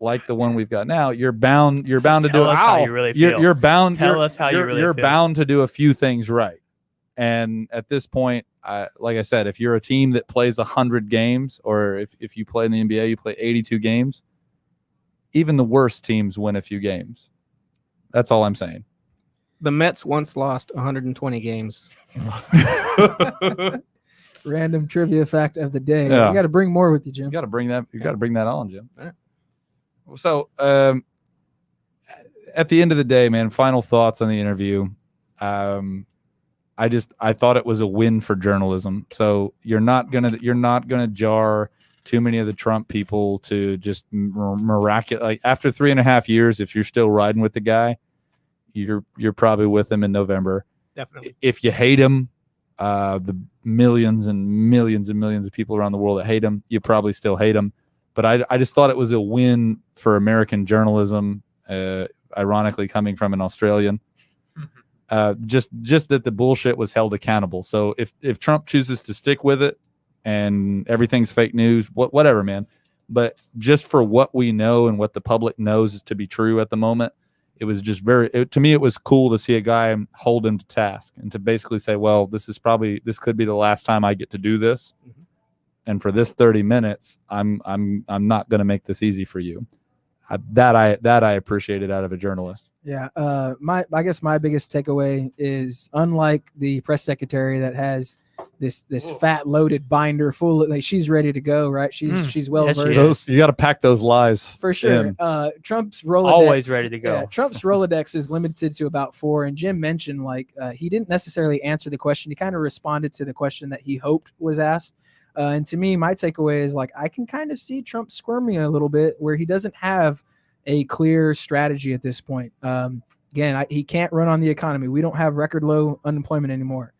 S2: like the one we've got now, you're bound to do
S1: tell us how
S3: Wow.
S1: you really feel.
S2: you're bound.
S1: Tell us how you really
S2: you're
S1: feel.
S2: bound to do a few things right. And at this point, like I said, if you're a team that plays 100 games, or if you play in the NBA, you play 82 games, even the worst teams win a few games. That's all I'm saying.
S3: The Mets once lost 120 games.
S4: Random trivia fact of the day.
S2: Yeah.
S4: You got to bring more with you, Jim.
S2: You got to bring that. You got to bring that on, Jim.
S3: All right.
S2: So, at the end of the day, man, final thoughts on the interview. I thought it was a win for journalism. So you're not gonna jar too many of the Trump people to just miraculous. Like after 3.5 years, if you're still riding with the guy, you're probably with him in November.
S3: Definitely.
S2: If you hate him, the millions and millions and millions of people around the world that hate him, you probably still hate him. But I just thought it was a win for American journalism, ironically coming from an Australian. Just that the bullshit was held accountable. So if Trump chooses to stick with it and everything's fake news, whatever, man. But just for what we know and what the public knows to be true at the moment, it was just to me, it was cool to see a guy hold him to task and to basically say, well, this could be the last time I get to do this.
S3: Mm-hmm.
S2: And for this 30 minutes, I'm not going to make this easy for you. That I appreciated out of a journalist.
S4: Yeah. I guess my biggest takeaway is, unlike the press secretary that has this fat loaded binder full of, like, she's ready to go, right? She's well
S1: Yes, she
S4: versed.
S1: is.
S2: You got to pack those lies
S4: For sure.
S2: in.
S4: Trump's Rolodex,
S1: Always ready to go.
S4: Yeah, Trump's Rolodex is limited to about 4. And Jim mentioned, like, he didn't necessarily answer the question. He kind of responded to the question that he hoped was asked. And to me, my takeaway is, like, I can kind of see Trump squirming a little bit where he doesn't have a clear strategy at this point. Again, he can't run on the economy. We don't have record low unemployment anymore.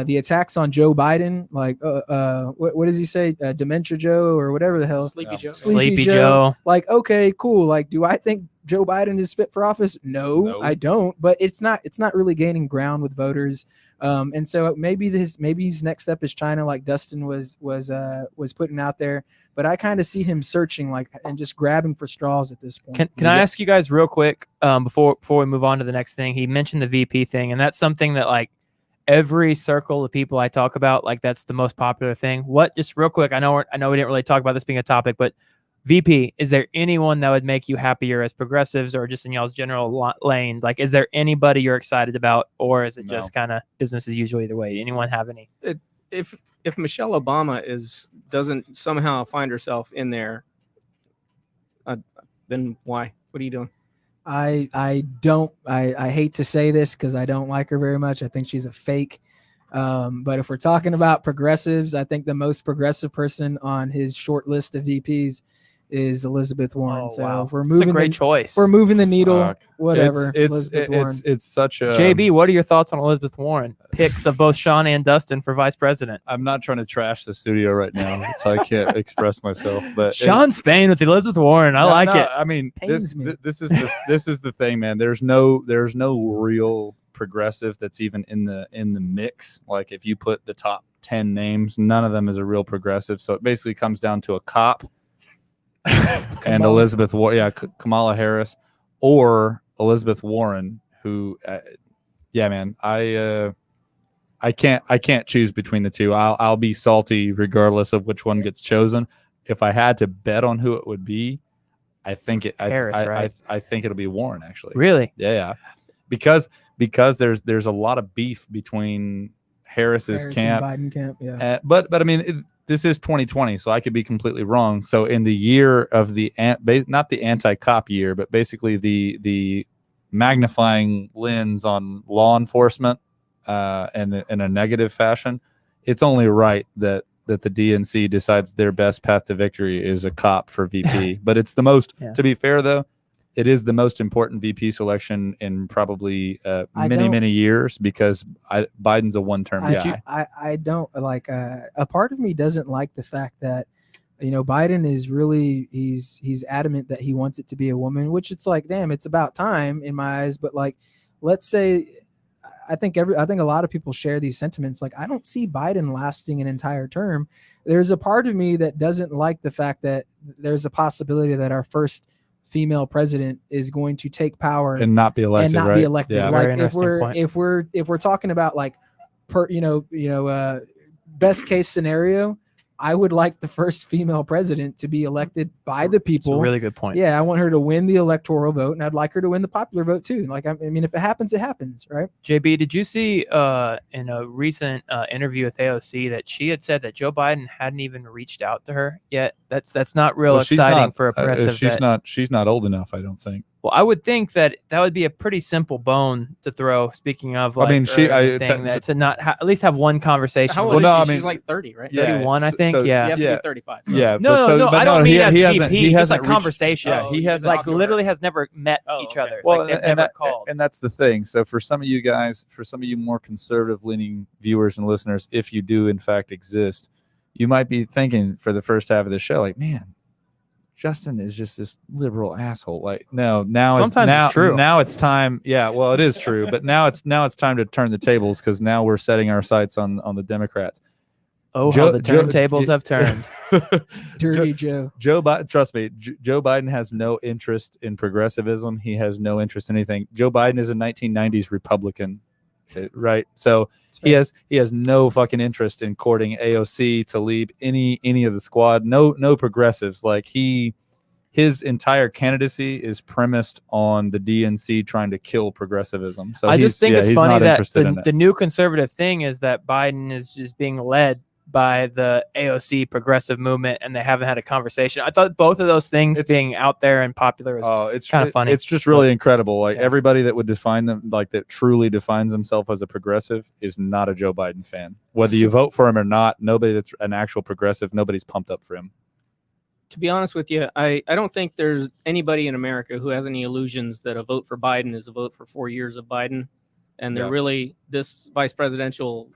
S4: The attacks on Joe Biden, like, what does he say? Dementia Joe or whatever the hell.
S3: Sleepy Joe.
S1: Sleepy Joe.
S4: Like, okay, cool. Like, do I think Joe Biden is fit for office? No, I don't. But it's not really gaining ground with voters. And so maybe his next step is China, like Dustin was putting out there. But I kind of see him searching, like, and just grabbing for straws at this point.
S1: Can I ask you guys real quick before we move on to the next thing? He mentioned the VP thing, and that's something that, like, every circle of people I talk about, like, that's the most popular thing. What, just real quick, I know we didn't really talk about this being a topic, but VP, is there anyone that would make you happier as progressives or just in y'all's general lane? Like, is there anybody you're excited about, or is it just kind of business as usual either way? Anyone have any?
S3: If Michelle Obama doesn't somehow find herself in there, then why? What are you doing?
S4: I hate to say this because I don't like her very much. I think she's a fake. But if we're talking about progressives, I think the most progressive person on his short list of VPs is Elizabeth Warren.
S1: Oh,
S4: So
S1: wow.
S4: if we're
S1: It's
S4: moving
S1: a great choice.
S4: we're moving the needle,
S2: Fuck.
S4: whatever. Elizabeth Warren.
S2: It's such a
S1: JB, what are your thoughts on Elizabeth Warren? Picks of both Sean and Dustin for vice president.
S2: I'm not trying to trash the studio right now, so I can't express myself. But
S1: Sean Spain with Elizabeth Warren. I like it.
S2: I mean,
S4: Pains me.
S2: this is the thing, man. There's no real progressive that's even in the mix. Like if you put the top 10 names, none of them is a real progressive. So it basically comes down to a cop and Elizabeth Warren, Kamala Harris or Elizabeth Warren, who, man, I can't choose between the two. I'll be salty regardless of which one gets chosen. If I had to bet on who it would be, I think
S1: Harris, right?
S2: I think it'll be Warren actually.
S1: Really?
S2: Yeah. Because there's a lot of beef between Harris's camp,
S4: and Biden camp. Yeah.
S2: but I mean this is 2020, so I could be completely wrong. So in the year of not the anti-cop year, but basically the magnifying lens on law enforcement and in a negative fashion, it's only right that the DNC decides their best path to victory is a cop for VP. But it's the most, to be fair though, it is the most important VP selection in probably many years because Biden's a one-term guy.
S4: I don't like. A part of me doesn't like the fact that Biden is really he's adamant that he wants it to be a woman, which it's like, damn, it's about time in my eyes. But like, let's say, I think a lot of people share these sentiments. Like, I don't see Biden lasting an entire term. There's a part of me that doesn't like the fact that there's a possibility that our first female president is going to take power
S2: and not be elected.
S4: Yeah. Like if we're talking about like best case scenario, I would like the first female president to be elected by the people.
S1: That's a really good point.
S4: Yeah, I want her to win the electoral vote, and I'd like her to win the popular vote too. Like, I mean, if it happens, it happens, right?
S1: JB, did you see in a recent interview with AOC that she had said that Joe Biden hadn't even reached out to her yet? That's not real exciting for a progressive.
S2: She's not old enough, I don't think.
S1: Well, I would think that would be a pretty simple bone to throw. Speaking of, like, to not at least have one conversation.
S3: How old is she? She's like 30, right?
S1: 31, I think.
S3: You have to be 35. So.
S1: Yeah. No. I don't mean as VP. Just like conversation.
S2: Yeah, he has
S1: like literally has never met each other.
S2: Well,
S1: like they've never called.
S2: And that's the thing. So for some of you guys, for some of you more conservative-leaning viewers and listeners, if you do in fact exist, you might be thinking for the first half of the show, like, man, Justin is just this liberal asshole. Like, no, it's true. Now it's time. Yeah, well, it is true, but now it's time to turn the tables because now we're setting our sights on the Democrats.
S1: Oh, how the turntables have turned.
S4: Dirty Joe.
S2: Trust me, Joe Biden has no interest in progressivism. He has no interest in anything. Joe Biden is a 1990s Republican, right? So he has no fucking interest in courting AOC, Tlaib, any of the squad. No progressives. Like his entire candidacy is premised on the DNC trying to kill progressivism. So
S1: I just think it's funny that
S2: the
S1: new conservative thing is that Biden is just being led by the AOC progressive movement, and they haven't had a conversation. I thought both of those things being out there and popular is kind of funny.
S2: It's just really incredible. Like everybody that would define them, like that truly defines himself as a progressive, is not a Joe Biden fan. Whether you vote for him or not, nobody that's an actual progressive, nobody's pumped up for him.
S3: To be honest with you, I don't think there's anybody in America who has any illusions that a vote for Biden is a vote for 4 years of Biden, and they're really this vice presidential.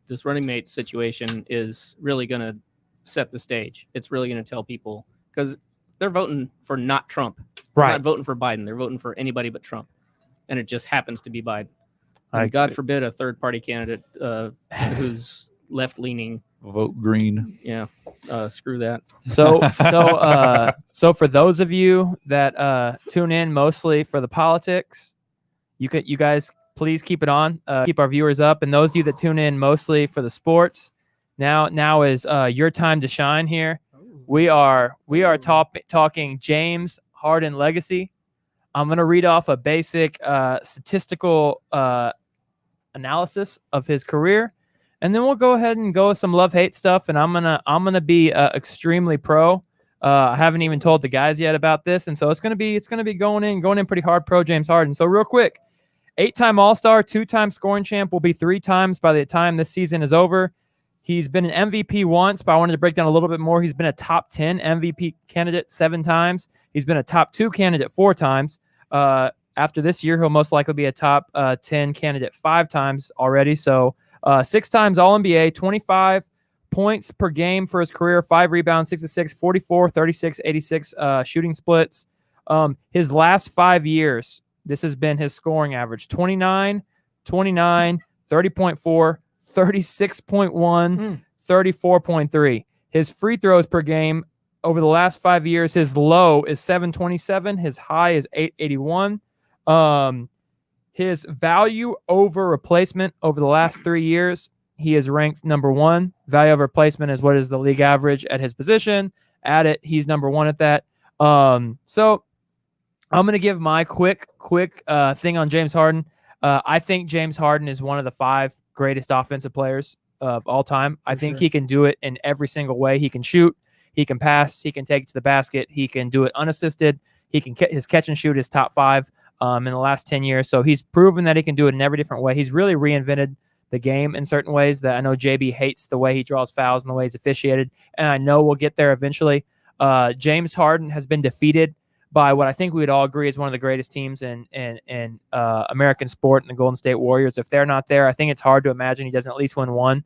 S3: This running mate situation is really going to set the stage. It's really going to tell people because they're voting for not Trump. They're not voting for Biden. They're voting for anybody but Trump. And it just happens to be Biden. And God forbid a third party candidate who's left leaning.
S2: Vote green.
S3: Yeah. Screw that.
S1: So for those of you that tune in mostly for the politics, you guys please keep it on. Keep our viewers up. And those of you that tune in mostly for the sports, now is your time to shine here. We are talking James Harden legacy. I'm going to read off a basic statistical analysis of his career, and then we'll go ahead and go with some love-hate stuff. And I'm gonna be extremely pro. I haven't even told the guys yet about this, and so it's gonna be going in pretty hard pro James Harden. So real quick. 8-time All-Star, 2-time scoring champ, will be 3 times by the time this season is over. He's been an MVP once, but I wanted to break down a little bit more. He's been a top 10 MVP candidate 7 times. He's been a top 2 candidate 4 times. After this year, he'll most likely be a top 10 candidate 5 times already. So 6 times All-NBA, 25 points per game for his career, 5 rebounds, 6 assists, 44, 36, 86 shooting splits. His last 5 years, this has been his scoring average: 29, 29, 30.4, 36.1, 34.3. His free throws per game over the last 5 years, his low is 727. His high is 881. His value over replacement over the last 3 years, he is ranked number 1. Value over replacement is what is the league average at his position. At it, he's number 1 at that. So I'm going to give my quick thing on James Harden. I think James Harden is one of the 5 greatest offensive players of all time. I think he can do it in every single way. He can shoot, he can pass, he can take it to the basket, he can do it unassisted. He can his catch and shoot is top 5 in the last 10 years. So he's proven that he can do it in every different way. He's really reinvented the game in certain ways that I know JB hates the way he draws fouls and the way he's officiated, and I know we'll get there eventually. James Harden has been defeated by what I think we would all agree is one of the greatest teams in American sport, and the Golden State Warriors. If they're not there, I think it's hard to imagine he doesn't at least win one.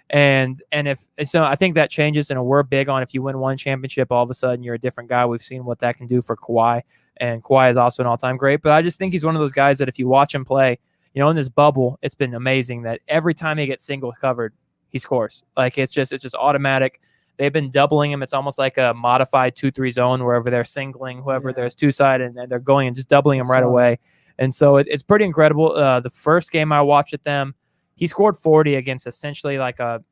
S1: And if so, I think that changes, and we're big on if you win one championship, all of a sudden you're a different guy. We've seen what that can do for Kawhi, and Kawhi is also an all-time great. But I just think he's one of those guys that if you watch him play, you know, in this bubble, it's been amazing that every time he gets single covered, he scores. Like it's just automatic. They've been doubling him. It's almost like a modified 2-3 zone wherever they're singling whoever there's two-side, and they're going and just doubling him right away. And so it's pretty incredible. The first game I watched at them, he scored 40 against essentially like a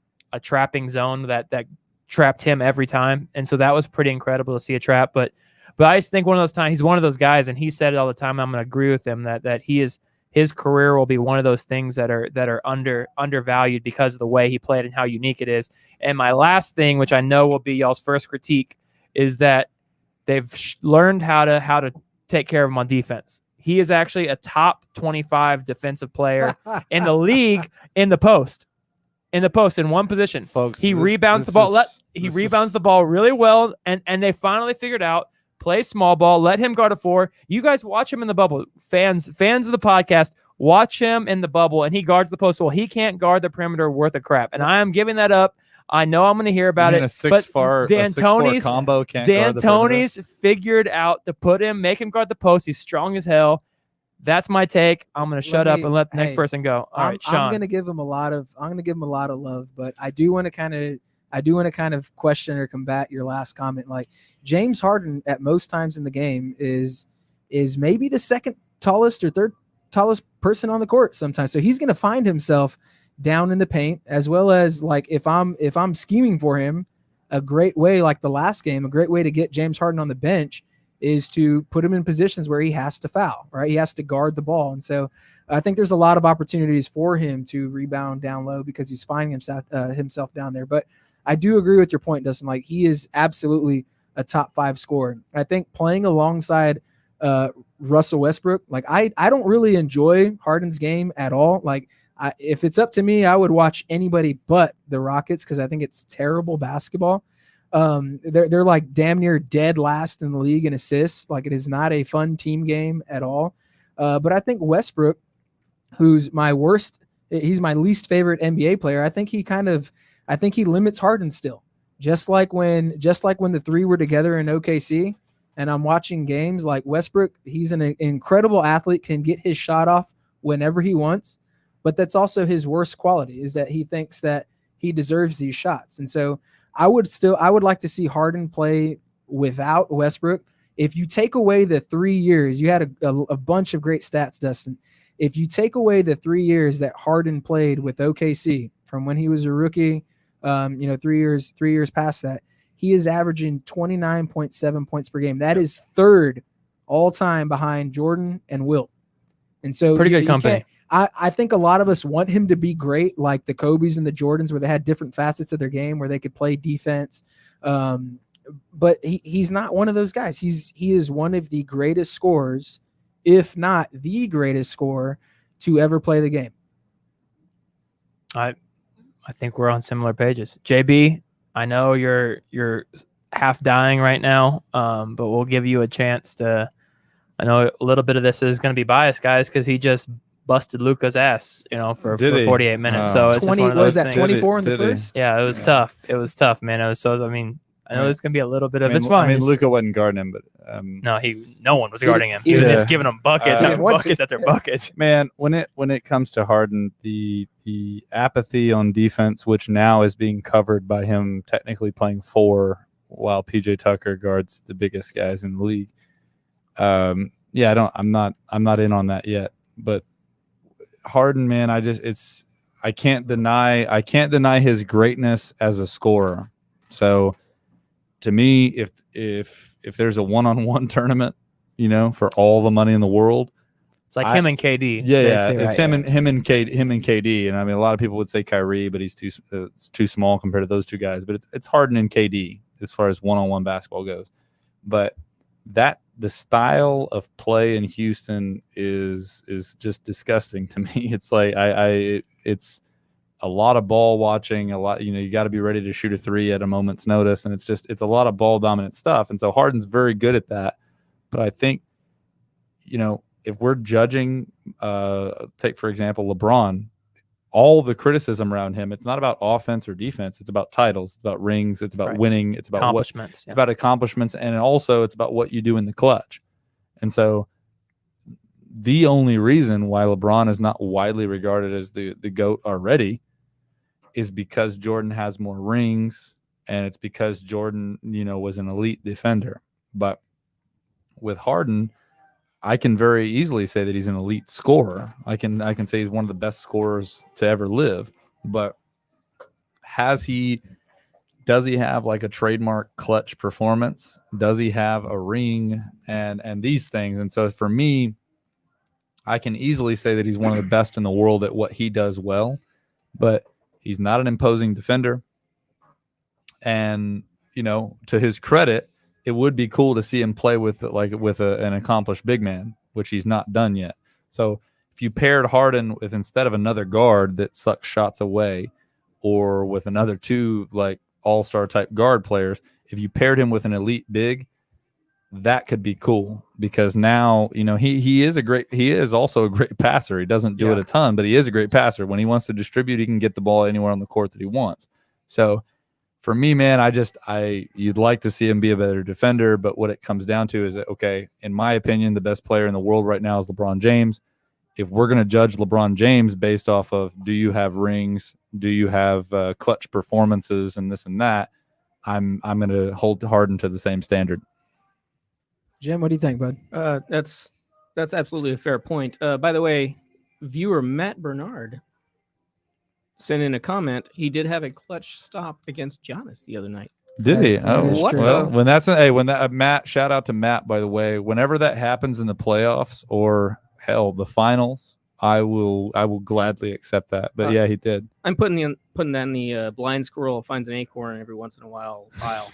S1: trapping zone that trapped him every time. And so that was pretty incredible to see a trap. But I just think one of those times, he's one of those guys, and he said it all the time, I'm going to agree with him, that his career will be one of those things that are undervalued because of the way he played and how unique it is. And my last thing, which I know will be y'all's first critique, is that they've learned how to take care of him on defense. He is actually a top 25 defensive player in the league in the post. In one position.
S2: Folks,
S1: he rebounds the ball. He rebounds the ball really well, and they finally figured out, play small ball, let him guard a 4. You guys watch him in the bubble. Fans of the podcast, watch him in the bubble, and he guards the post. Well, he can't guard the perimeter worth of crap, and I am giving that up. I know I'm going to hear about it.
S2: D'Antoni's combo can't guard the perimeter.
S1: D'Antoni's figured out to make him guard the post. He's strong as hell. That's my take. I'm going to shut up and let the next person go. All right, Sean.
S4: I'm going to give him a lot of love, but I do want to kind of question or combat your last comment. Like, James Harden at most times in the game is maybe the second tallest or third tallest person on the court sometimes. So he's going to find himself down in the paint, as well as like if I'm scheming for him, a great way, like the last game, a great way to get James Harden on the bench is to put him in positions where he has to foul, right? He has to guard the ball. And so I think there's a lot of opportunities for him to rebound down low because he's finding himself down there. But I do agree with your point, Dustin. Like, he is absolutely a top 5 scorer. I think playing alongside Russell Westbrook, like I don't really enjoy Harden's game at all. Like, if it's up to me, I would watch anybody but the Rockets because I think it's terrible basketball. They're like damn near dead last in the league in assists. Like, it is not a fun team game at all. But I think Westbrook, who's he's my least favorite NBA player. I think he limits Harden still. Just like when the 3 were together in OKC, and I'm watching games, like Westbrook, he's an incredible athlete, can get his shot off whenever he wants, but that's also his worst quality, is that he thinks that he deserves these shots. And so I would like to see Harden play without Westbrook. If you take away the 3 years, you had a bunch of great stats, Dustin. If you take away the 3 years that Harden played with OKC from when he was a rookie, 3 years past that, he is averaging 29.7 points per game. That is third all time behind Jordan and Wilt. And so
S1: pretty good company.
S4: I think a lot of us want him to be great, like the Kobes and the Jordans, where they had different facets of their game, where they could play defense. But he's not one of those guys. He is one of the greatest scorers, if not the greatest scorer to ever play the game.
S1: I I think we're on similar pages. JB, I know you're half dying right now, but we'll give you a chance to. I know a little bit of this is going to be biased, guys, because he just busted Luka's ass, for 48 minutes. So it's just
S4: 20
S1: one of
S4: was
S1: those
S4: that
S1: things.
S4: 24 in the
S2: Did he?
S4: first?
S1: Yeah, it was tough. It was tough, man. It was so. I mean, I know
S2: Right.
S1: there's going to be a little bit of it's
S2: I
S1: fine.
S2: mean,
S1: It's-
S2: Luka wasn't guarding him, but
S1: no one was guarding him. He
S4: he
S1: was
S2: didn't-
S1: just giving him buckets
S2: He
S1: after
S4: didn't want
S1: buckets
S4: to.
S1: after buckets.
S2: man, when it comes to Harden, the apathy on defense, which now is being covered by him technically playing 4 while PJ Tucker guards the biggest guys in the league. Yeah, I'm not in on that yet. But Harden, man, I can't deny his greatness as a scorer. So to me, if there's a one-on-one tournament, for all the money in the world,
S1: It's like him and KD.
S2: yeah,
S1: basically,
S2: it's
S1: right?
S2: him and KD, and I mean a lot of people would say Kyrie, but he's too small compared to those two guys. But it's Harden and KD as far as one-on-one basketball goes. But the style of play in Houston is just disgusting to me. It's like it's a lot of ball watching, a lot, you got to be ready to shoot a 3 at a moment's notice, and it's a lot of ball dominant stuff. And so Harden's very good at that. But I think, if we're judging, take for example LeBron, all the criticism around him, it's not about offense or defense. It's about titles. It's about rings. It's about
S1: Right.
S2: winning. It's about
S1: Accomplishments.
S2: It's about accomplishments, and also it's about what you do in the clutch. And so the only reason why LeBron is not widely regarded as the GOAT already is because Jordan has more rings, and it's because Jordan, was an elite defender. But with Harden, I can very easily say that he's an elite scorer. I can say he's one of the best scorers to ever live. But does he have like a trademark clutch performance? Does he have a ring and these things? And so for me, I can easily say that he's one of the best in the world at what he does well, but he's not an imposing defender. And, to his credit, it would be cool to see him play with an accomplished big man, which he's not done yet. So if you paired Harden with, instead of another guard that sucks shots away, or with another 2 like all-star type guard players, if you paired him with an elite big, that could be cool, because now, he is also a great passer. He doesn't do it a ton, but he is a great passer. When he wants to distribute, he can get the ball anywhere on the court that he wants. So for me, man, you'd like to see him be a better defender, but what it comes down to is that, okay, in my opinion, the best player in the world right now is LeBron James. If we're going to judge LeBron James based off of, do you have rings, do you have clutch performances and this and that, I'm going to hold Harden to the same standard.
S4: Jim, what do you think, bud?
S3: That's absolutely a fair point. By the way, viewer Matt Bernard sent in a comment. He did have a clutch stop against Giannis the other night.
S2: Did he?
S4: That
S2: Oh,
S4: is
S3: what?
S4: true.
S2: Well, when Matt, shout out to Matt, by the way. Whenever that happens in the playoffs or hell, the finals, I will gladly accept that. But yeah, he did.
S3: I'm putting that in the blind squirrel finds an acorn every once in a while file.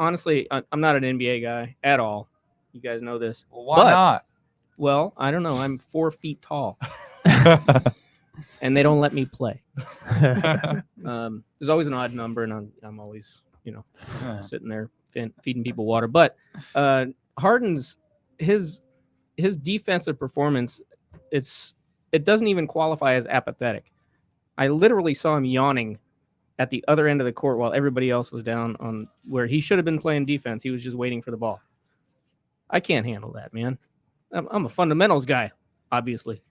S3: Honestly, I'm not an NBA guy at all. You guys know this.
S2: Well, why not?
S3: Well, I don't know. I'm 4 feet tall, and they don't let me play. There's always an odd number, and I'm always, sitting there feeding people water. But Harden's his defensive performance, it doesn't even qualify as apathetic. I literally saw him yawning at the other end of the court while everybody else was down on where he should have been playing defense. He was just waiting for the ball. I can't handle that, man. I'm a fundamentals guy, obviously.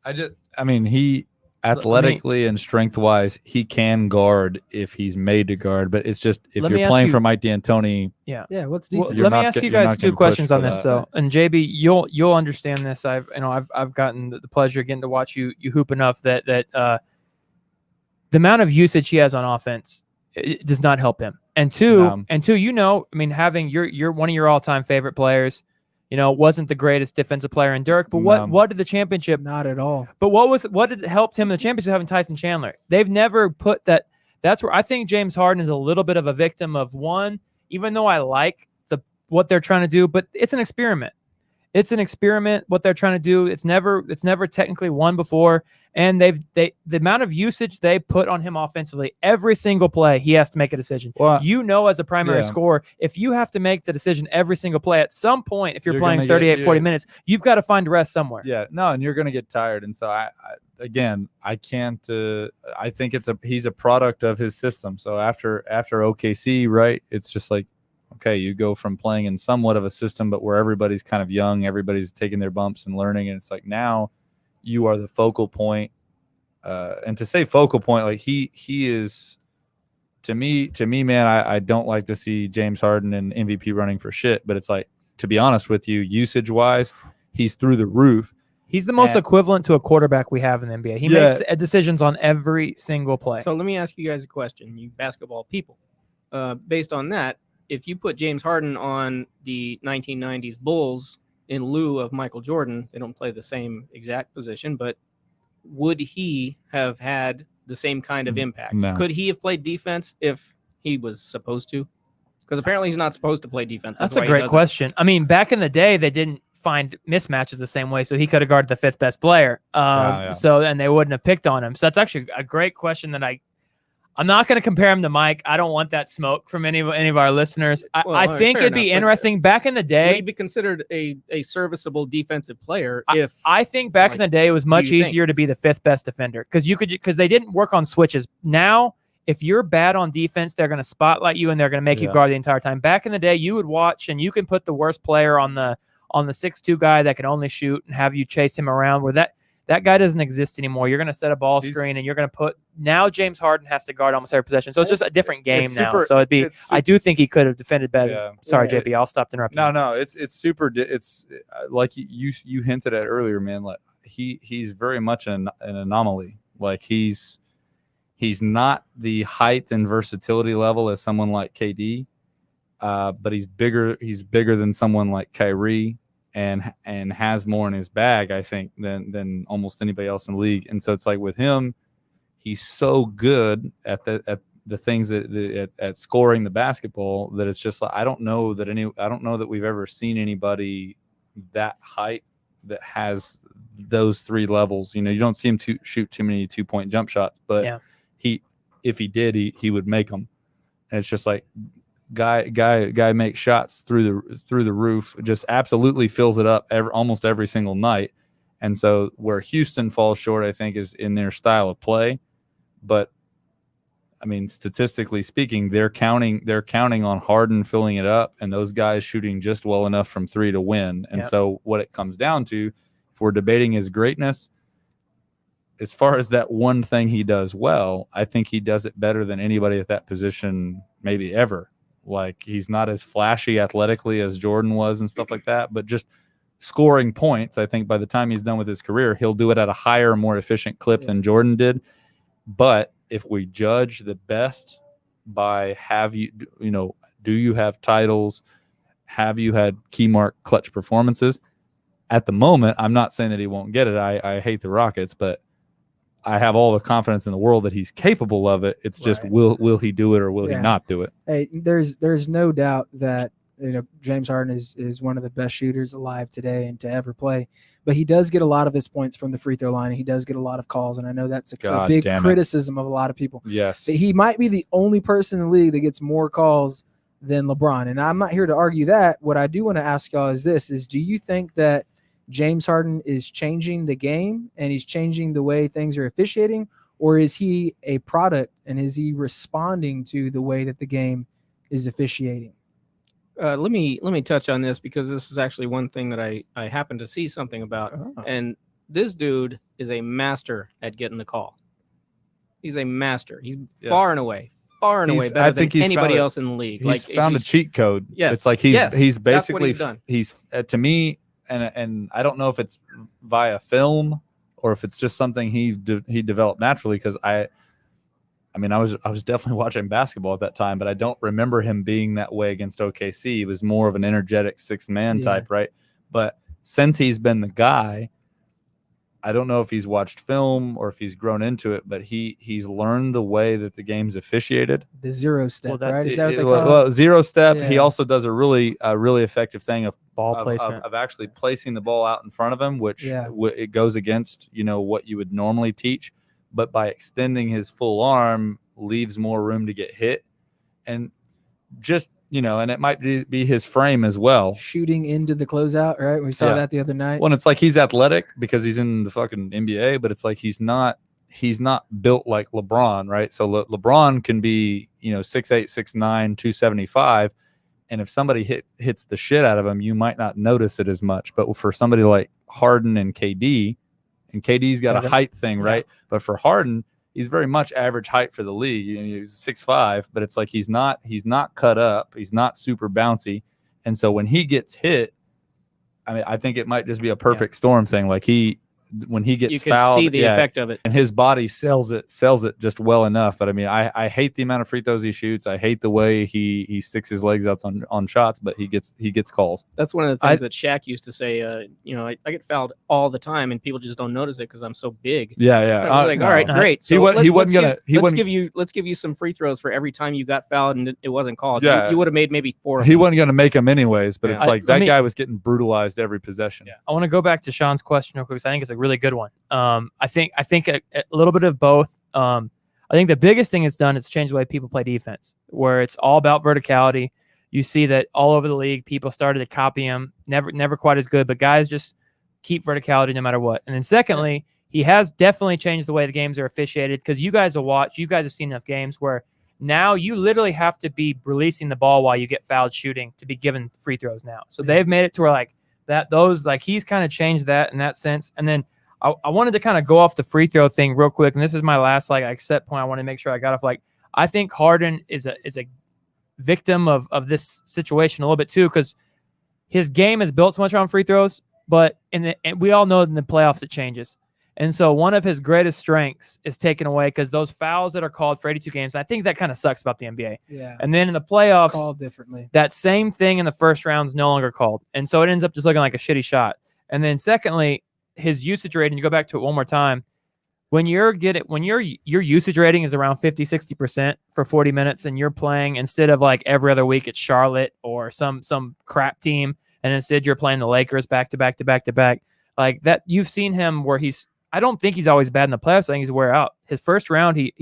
S2: He athletically and strength wise, he can guard if he's made to guard. But it's just, if
S1: Let me
S2: you're
S1: ask
S2: playing
S1: you-
S2: for Mike D'Antoni,
S4: Yeah, what's
S1: Well,
S4: defense?
S2: You're
S1: let me
S2: not
S1: ask
S2: get-
S1: you
S2: you're
S1: guys
S2: not
S1: 2
S2: getting
S1: questions
S2: pushed
S1: on
S2: for
S1: this
S2: that.
S1: though. And JB, you'll understand this. I've gotten the pleasure of getting to watch you hoop enough that the amount of usage he has on offense, it does not help him. And two, having you're one of your all-time favorite players, wasn't the greatest defensive player in Dirk, but what did the championship?
S4: Not at all.
S1: But what did it help him in the championship having Tyson Chandler? They've never put that. That's where I think James Harden is a little bit of a victim of one. Even though I like what they're trying to do, but it's an experiment. It's an experiment. What they're trying to do. It's never technically won before. And the amount of usage they put on him offensively, every single play, he has to make a decision.
S2: Well,
S1: As a primary scorer, if you have to make the decision every single play, at some point, if you're playing 40 minutes, you've got to find rest somewhere.
S2: Yeah, no, and you're going to get tired. And so I can't. I think he's a product of his system. So after OKC, right? It's just like, okay, you go from playing in somewhat of a system, but where everybody's kind of young, everybody's taking their bumps and learning, and it's like now you are the focal point. And to say focal point, like he is to me, man, I don't like to see James Harden and MVP running for shit, but it's like, to be honest with you, usage wise, he's through the roof.
S1: He's the most equivalent to a quarterback we have in the NBA. He makes decisions on every single play.
S3: So let me ask you guys a question, you basketball people. Based on that, if you put James Harden on the 1990s Bulls in lieu of Michael Jordan, they don't play the same exact position, but would he have had the same kind of impact?
S2: No.
S3: Could he have played defense if he was supposed to? Because apparently he's not supposed to play defense.
S1: That's a great question. I mean, back in the day, they didn't find mismatches the same way, so he could have guarded the fifth best player. And they wouldn't have picked on him. So that's actually a great question that I'm not going to compare him to Mike. I don't want that smoke from any of our listeners. I think it'd be interesting. Back in the day,
S3: would he be considered a serviceable defensive player?
S1: I think back in the day, it was much easier to be the fifth best defender because they didn't work on switches. Now, if you're bad on defense, they're going to spotlight you and they're going to make you guard the entire time. Back in the day, you would watch and you can put the worst player on the 6'2" guy that can only shoot and have you chase him around. Where that guy doesn't exist anymore. You're going to set a ball screen and you're going to put – now James Harden has to guard almost every possession. So it's just a different game now. So I do think he could have defended better. Yeah. Sorry, JP, I'll stop interrupting.
S2: No, it's super – it's like you hinted at earlier, man. Like he's very much an anomaly. Like he's not the height and versatility level as someone like KD, but he's bigger. He's bigger than someone like Kyrie. And has more in his bag, I think, than almost anybody else in the league. And so it's like with him, he's so good at the things at scoring the basketball that it's just like I don't know that we've ever seen anybody that height that has those three levels. You know, you don't see him shoot too many 2-point jump shots, but if he did, he would make them. And it's just like. Guy makes shots through the roof, just absolutely fills it up almost every single night. And so where Houston falls short, I think, is in their style of play. But I mean, statistically speaking, they're counting on Harden filling it up and those guys shooting just well enough from three to win. And so what it comes down to, if we're debating his greatness, as far as that one thing he does well, I think he does it better than anybody at that position maybe ever. Like he's not as flashy athletically as Jordan was and stuff like that, but just scoring points, I think by the time he's done with his career, he'll do it at a higher, more efficient clip than Jordan did. But if we judge the best by do you have titles? Have you had key mark clutch performances? At the moment, I'm not saying that he won't get it. I hate the Rockets, but I have all the confidence in the world that he's capable of it. It's just will he do it or will he not do it?
S4: Hey, there's no doubt that James Harden is one of the best shooters alive today and to ever play. But he does get a lot of his points from the free throw line, and he does get a lot of calls. And I know that's a big criticism of a lot of people.
S2: Yes,
S4: but he might be the only person in the league that gets more calls than LeBron. And I'm not here to argue that. What I do want to ask y'all is this: do you think that James Harden is changing the game and he's changing the way things are officiating, or is he a product and is he responding to the way that the game is officiating?
S3: Let me touch on this because this is actually one thing that I happened to see something about. And this dude is a master at getting the call. He's a master. He's far and away better than anybody else in the league.
S2: He's found a cheat code.
S3: Yeah,
S2: it's like he's basically
S3: he's
S2: to me. And I don't know if it's via film or if it's just something he developed naturally. Because I was definitely watching basketball at that time, but I don't remember him being that way against OKC. He was more of an energetic sixth man type, right? But since he's been the guy, I don't know if he's watched film or if he's grown into it, but he's learned the way that the game's officiated.
S4: The 0 step,
S1: Well,
S4: right? Is that what they call it?
S2: 0 step. He
S4: Yeah.
S2: also does a really effective thing of
S1: Ball
S2: of
S1: placement.
S2: actually placing the ball out in front of him, which it goes against what you would normally teach, but by extending his full arm leaves more room to get hit, and just and it might be his frame as well.
S4: Shooting into the closeout, right? We saw that the other night.
S2: Well, it's like he's athletic because he's in the fucking NBA, but it's like he's not built like LeBron, right? So LeBron can be 6'8", 6'9", 275, and if somebody hits the shit out of him, you might not notice it as much. But for somebody like Harden and KD's got a height thing, right? But for Harden, he's very much average height for the league. He's 6'5", but it's like he's not cut up. He's not super bouncy. And so when he gets hit, I mean, I think it might just be a perfect storm thing. Like when he gets fouled,
S3: you can see the effect of it,
S2: and his body sells it just well enough. But I mean, I hate the amount of free throws he shoots. I hate the way he sticks his legs out on shots, but he gets calls.
S3: That's one of the things that Shaq used to say. I get fouled all the time, and people just don't notice it because I'm so big.
S2: Yeah.
S3: All right, great. So
S2: let's
S3: give you some free throws for every time you got fouled and it wasn't called.
S2: Yeah.
S3: You would have made maybe 4.
S2: He wasn't going to make them anyways, but it's like that
S1: guy
S2: guy was getting brutalized every possession.
S1: Yeah. I want to go back to Sean's question real quick because I think it's a really good one. I think a little bit of both. I think the biggest thing it's done is change the way people play defense, where it's all about verticality. You see that all over the league, people started to copy him. Never quite as good, but guys just keep verticality no matter what. And then secondly, he has definitely changed the way the games are officiated because you guys have seen enough games where now you literally have to be releasing the ball while you get fouled shooting to be given free throws now. So they've made it to where he's kind of changed that in that sense. And then I wanted to kind of go off the free throw thing real quick, and this is my last set point. I want to make sure I got off. I think Harden is a victim of this situation a little bit too, because his game is built so much around free throws. But and we all know in the playoffs it changes, and so one of his greatest strengths is taken away because those fouls that are called for 82 games. I think that kind of sucks about the NBA.
S4: Yeah.
S1: And then in the playoffs,
S4: it's called differently.
S1: That same thing in the first round is no longer called, and so it ends up just looking like a shitty shot. And then secondly, his usage rating, you go back to it one more time, when your usage rating is around 50-60% for 40 minutes and you're playing instead of like every other week it's Charlotte or some crap team, and instead you're playing the Lakers back to back like that, you've seen him where I don't think he's always bad in the playoffs. I think he's wear out. His first round he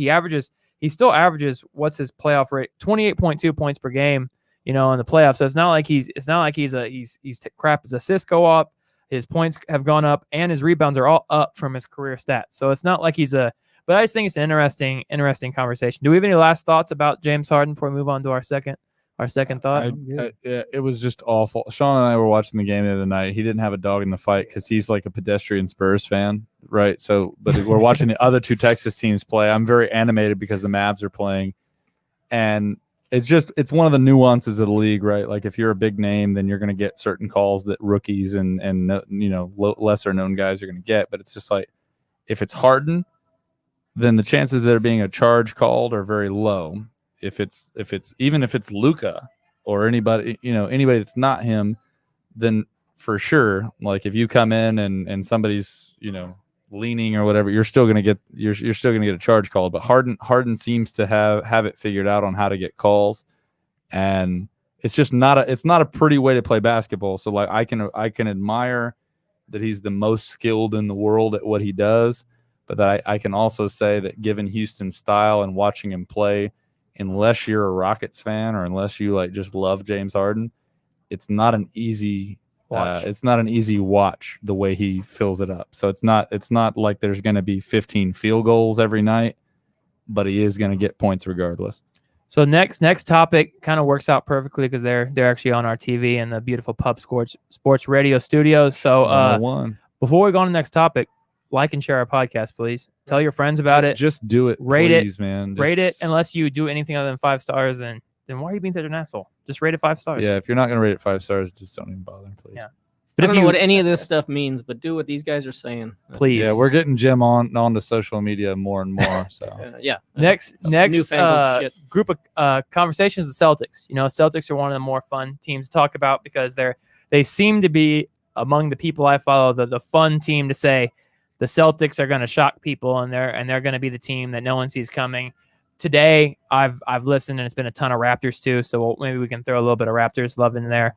S1: still averages what's his playoff rate, 28.2 points per game, in the playoffs. So it's not like he's crap. His assists go up. His points have gone up, and his rebounds are all up from his career stats. So it's not like but I just think it's an interesting conversation. Do we have any last thoughts about James Harden before we move on to our second thought?
S2: It was just awful. Sean and I were watching the game the other night. He didn't have a dog in the fight because he's like a pedestrian Spurs fan, right? So, but we're watching the other two Texas teams play. I'm very animated because the Mavs are playing, and it's one of the nuances of the league, right? Like if you're a big name, then you're going to get certain calls that rookies and lesser known guys are going to get. But it's just like if it's Harden, then the chances of there being a charge called are very low. If it's Luka or anybody that's not him, then for sure, like if you come in and somebody's leaning or whatever, you're still gonna get a charge called. But Harden seems to have it figured out on how to get calls, and it's just not a pretty way to play basketball. So like I can admire that he's the most skilled in the world at what he does, but that I can also say that given Houston's style and watching him play, unless you're a Rockets fan or unless you just love James Harden, it's not an easy watch the way he fills it up. So it's not like there's going to be 15 field goals every night, but he is going to get points regardless.
S1: So next topic kind of works out perfectly because they're actually on our TV in the beautiful Pub Sports Radio studios. So before we go on to the next topic, like and share our podcast, please. Tell your friends about it.
S2: Just do it, please, man.
S1: Rate it. Unless you do anything other than 5 stars, then why are you being such an asshole? Just rate it 5 stars.
S2: Yeah, if you're not going to rate it 5 stars, just don't even bother, please.
S1: Yeah.
S3: But I don't know what any of this stuff means, but do what these guys are saying.
S1: Please.
S2: Yeah, we're getting Jim onto social media more and more. So
S1: Next
S3: shit.
S1: group of conversations, the Celtics. Celtics are one of the more fun teams to talk about because they seem to be among the people I follow the fun team to say the Celtics are going to shock people, and they're going to be the team that no one sees coming. Today, I've listened, and it's been a ton of Raptors too, so maybe we can throw a little bit of Raptors love in there.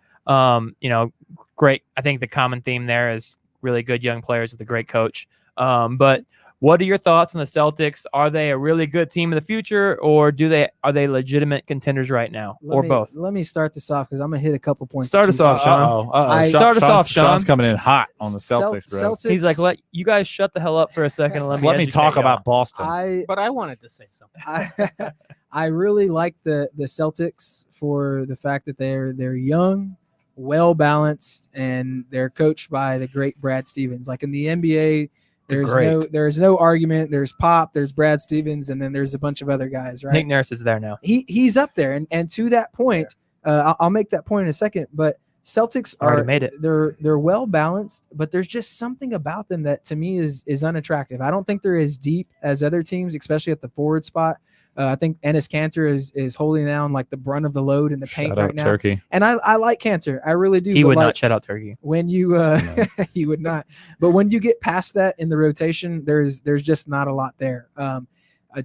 S1: Great. I think the common theme there is really good young players with a great coach. But what are your thoughts on the Celtics? Are they a really good team in the future, or are they legitimate contenders right now, both?
S4: Let me start this off because I'm gonna hit a couple points.
S1: Start us off, Sean. Start us off, Sean.
S2: Sean's coming in hot on the Celtics, bro.
S4: Celtics.
S1: He's like, let you guys shut the hell up for a second and
S2: let me talk about Boston.
S3: But I wanted to say something.
S4: I really like the Celtics for the fact that they're young, well balanced, and they're coached by the great Brad Stevens. Like in the NBA, there's no argument. There's Pop, there's Brad Stevens, and then there's a bunch of other guys, right?
S1: Nick Nurse is there now.
S4: He's up there, and to that point, I'll make that point in a second. But Celtics
S1: made it.
S4: They're well balanced, but there's just something about them that to me is unattractive. I don't think they're as deep as other teams, especially at the forward spot. I think Enes Kanter is holding down like the brunt of the load in the paint right now.
S2: Turkey.
S4: And I like Kanter. I really do.
S1: He would not shut out Turkey.
S4: When you he would not. But when you get past that in the rotation, there's just not a lot there.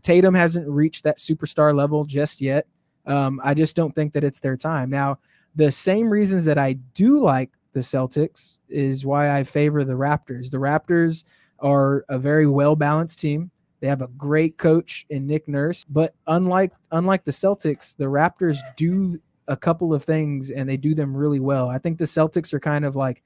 S4: Tatum hasn't reached that superstar level just yet. I just don't think that it's their time. Now, the same reasons that I do like the Celtics is why I favor the Raptors. The Raptors are a very well-balanced team. They have a great coach in Nick Nurse, but unlike the Celtics, the Raptors do a couple of things and they do them really well. I think the Celtics are kind of like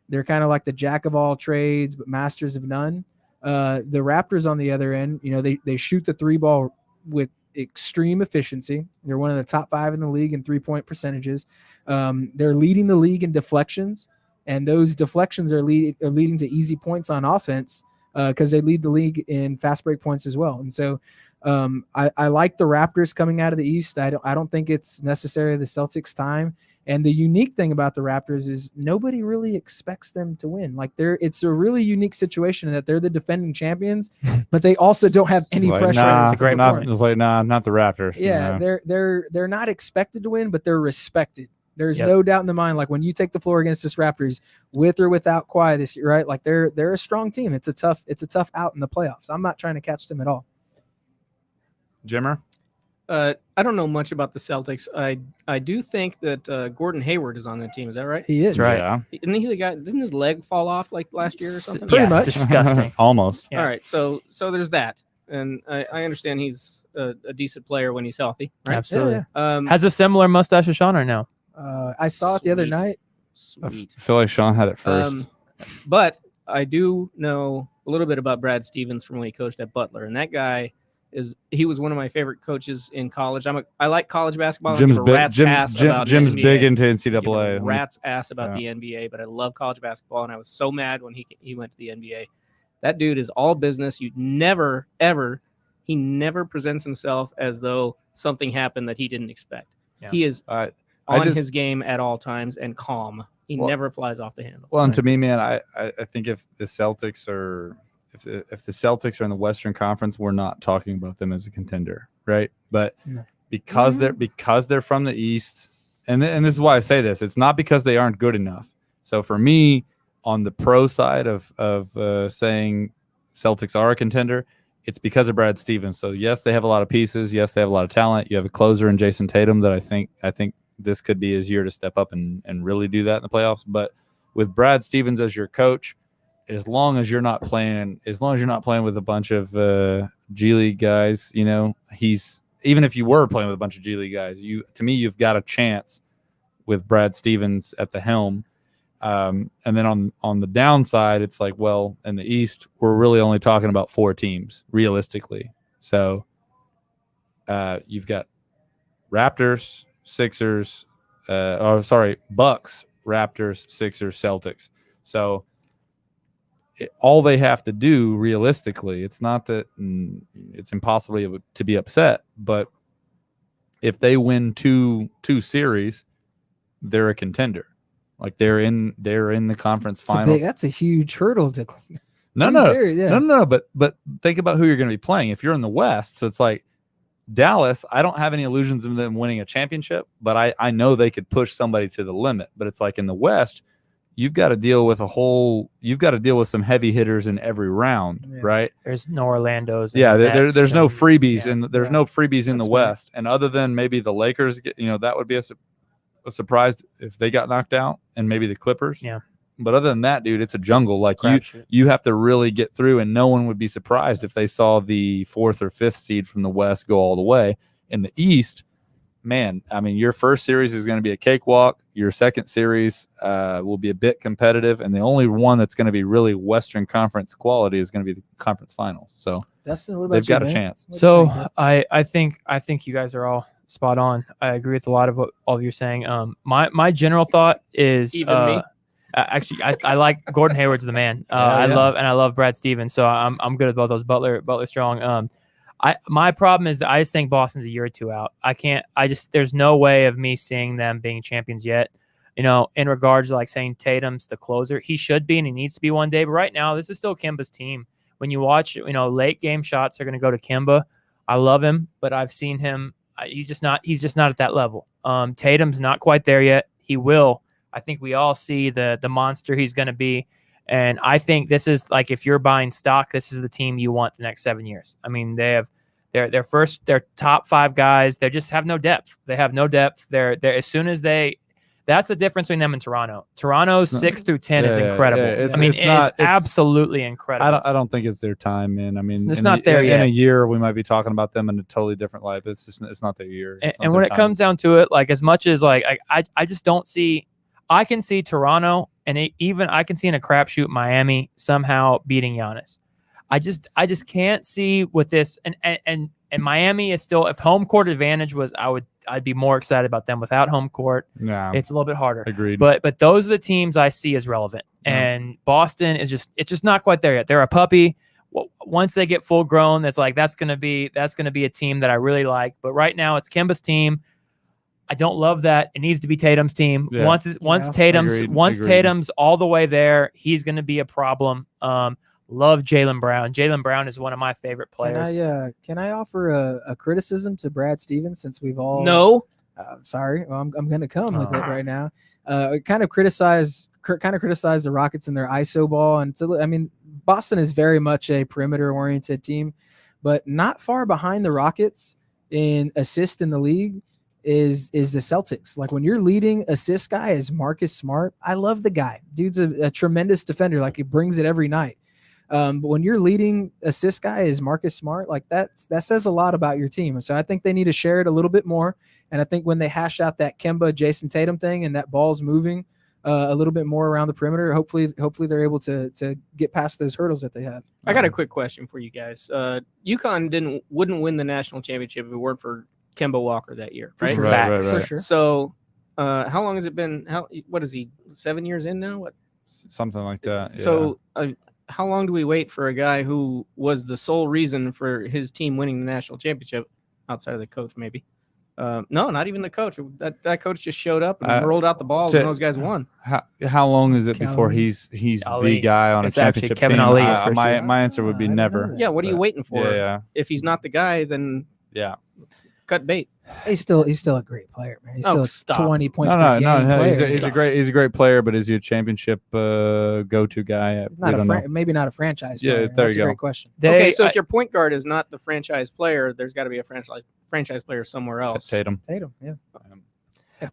S4: the jack of all trades but masters of none. The Raptors on the other end, they shoot the three ball with extreme efficiency. They're one of the top 5 in the league in 3-point percentages. They're leading the league in deflections, and those deflections are leading to easy points on offense. Because they lead the league in fast break points as well. And so I like the Raptors coming out of the East. I don't think it's necessarily the Celtics' time. And the unique thing about the Raptors is nobody really expects them to win. Like it's a really unique situation that they're the defending champions, but they also don't have any pressure.
S2: Nah,
S1: it's a great point.
S2: It's like, not the Raptors.
S4: Yeah, they're not expected to win, but they're respected. There's no doubt in the mind, like when you take the floor against this Raptors, with or without Kawhi this year, right? Like they're a strong team. It's a tough out in the playoffs. I'm not trying to catch them at all.
S2: Jimmer?
S3: I don't know much about the Celtics. I do think that Gordon Hayward is on the team. Is that right?
S4: He is.
S1: That's
S2: right.
S3: Isn't he the guy? Didn't his leg fall off like last year or something?
S4: Pretty much.
S1: Disgusting.
S2: Almost.
S1: Yeah.
S3: All right. So there's that. And I understand he's a decent player when he's healthy. Right?
S1: Absolutely.
S4: Yeah.
S1: Has a similar mustache as Sean or no?
S4: I saw it the other night.
S2: I
S3: Sweet.
S2: feel like Sean had it first.
S3: But I do know a little bit about Brad Stevens from when he coached at Butler, and that guy he was one of my favorite coaches in college. I like college basketball.
S2: Jim's
S3: Jim's
S2: big into
S3: Give a
S2: NCAA.
S3: rat's ass about the NBA, but I love college basketball, and I was so mad when he went to the NBA. That dude is all business. He never presents himself as though something happened that he didn't expect. Yeah. He is his game at all times and calm. He never flies off the handle.
S2: Well, and to me, man, I think if the Celtics are in the Western Conference, we're not talking about them as a contender, right? But because they're from the East, and this is why I say this, it's not because they aren't good enough. So for me, on the pro side of saying Celtics are a contender, it's because of Brad Stevens. So yes, they have a lot of pieces. Yes, they have a lot of talent. You have a closer in Jason Tatum that I think this could be his year to step up and really do that in the playoffs. But with Brad Stevens as your coach, as long as you're not playing with a bunch of G League guys, even if you were playing with a bunch of G League guys, you've got a chance with Brad Stevens at the helm. And then on the downside, it's like, well, in the East, we're really only talking about 4 teams realistically. So you've got Raptors, Sixers, Bucks, Raptors, Sixers, Celtics. So all they have to do realistically, it's not that it's impossible to be upset, but if they win two series, they're a contender. Like they're in the conference finals.
S4: That's a huge hurdle to.
S2: No. But think about who you're going to be playing. If you're in the West, so it's like Dallas. I don't have any illusions of them winning a championship, but I know they could push somebody to the limit. But it's like in the West, you've got to deal with some heavy hitters in every round, right?
S1: There's no Orlando's.
S2: Yeah, there's no freebies, and there's no freebies in the
S4: That's
S2: West. And other than maybe the Lakers, that would be a surprise if they got knocked out, and maybe the Clippers.
S1: Yeah.
S2: But other than that, dude, it's a jungle. Like
S1: crapshoot.
S2: you have to really get through, and no one would be surprised if they saw the 4th or 5th seed from the West go all the way. In the East, man, I mean, your first series is going to be a cakewalk. Your second series will be a bit competitive, and the only one that's going to be really Western Conference quality is going to be the conference finals. So
S4: Dustin, what about
S2: they've got a chance.
S1: So I think you guys are all spot on. I agree with a lot of what all of you're saying. My general thought is
S3: Even me?
S1: Actually, I like Gordon Hayward's the man. I love Brad Stevens, so I'm good with both those. Butler strong. My problem is that I just think Boston's a year or two out. There's no way of me seeing them being champions yet. In regards to like saying Tatum's the closer, he should be and he needs to be one day. But right now, this is still Kemba's team. When you watch, late game shots are going to go to Kemba. I love him, but I've seen him. He's just not at that level. Tatum's not quite there yet. He will. I think we all see the monster he's going to be. And I think this is like, if you're buying stock, this is the team you want the next 7 years. I mean, they have their top 5 guys. They just have no depth. They have no depth. They're as soon as that's the difference between them and Toronto. Toronto's 6 through 10 is incredible. It is absolutely incredible.
S2: I don't think it's their time, man. I mean,
S1: it's not there yet.
S2: In a year, we might be talking about them in a totally different light. But it's not their year.
S1: And when it comes down to it, like as much as like I just don't see. I can see Toronto and even I can see in a crapshoot Miami somehow beating Giannis. I just can't see with this and Miami is still, if home court advantage was, I'd be more excited about them. Without home court, it's a little bit harder.
S2: Agreed.
S1: But those are the teams I see as relevant. And Boston is just not quite there yet. They're a puppy. Once they get full grown, that's gonna be a team that I really like. But right now it's Kemba's team. I don't love that. It needs to be Tatum's team.
S2: Yeah.
S1: Once Tatum's all the way there, he's going to be a problem. Love Jaylen Brown. Jaylen Brown is one of my favorite players.
S4: Can I offer a criticism to Brad Stevens since we've all
S3: No.
S4: Sorry, well, I'm going to come with it right now. Kind of criticize the Rockets and their ISO ball, and Boston is very much a perimeter oriented team, but not far behind the Rockets in assist in the league is the Celtics. Like when your leading assist guy is Marcus Smart, I love the guy. Dude's a tremendous defender. Like he brings it every night. But when your leading assist guy is Marcus Smart, like that says a lot about your team. And so I think they need to share it a little bit more. And I think when they hash out that Kemba, Jason Tatum thing and that ball's moving a little bit more around the perimeter, hopefully they're able to get past those hurdles that they have.
S3: I got a quick question for you guys. UConn wouldn't win the national championship if it weren't for Kemba Walker that year, right?
S4: For sure.
S2: Right.
S4: For sure.
S3: So how long has it been? What is he, 7 years in now? What?
S2: Something like that. Yeah.
S3: So how long do we wait for a guy who was the sole reason for his team winning the national championship, outside of the coach maybe? No, not even the coach. That coach just showed up and rolled out the ball and those guys won.
S2: How long is it before he's
S1: Ali.
S2: the guy on
S1: It's
S2: a
S1: actually
S2: championship
S1: Kevin
S2: team?
S1: Ali is first year.
S2: My answer would be never.
S3: Yeah, what are you waiting for?
S2: Yeah.
S3: If he's not the guy, then cut bait.
S4: He's still a great player, man. He's still
S3: stop.
S4: 20 points per game.
S2: He's a great player, but is he a championship go-to guy?
S4: He's not maybe not a franchise player.
S2: Yeah, there
S4: That's
S2: you
S4: a
S2: go.
S4: great question.
S3: So if your point guard is not the franchise player, there's got to be a franchise player somewhere else.
S2: Tatum,
S4: yeah.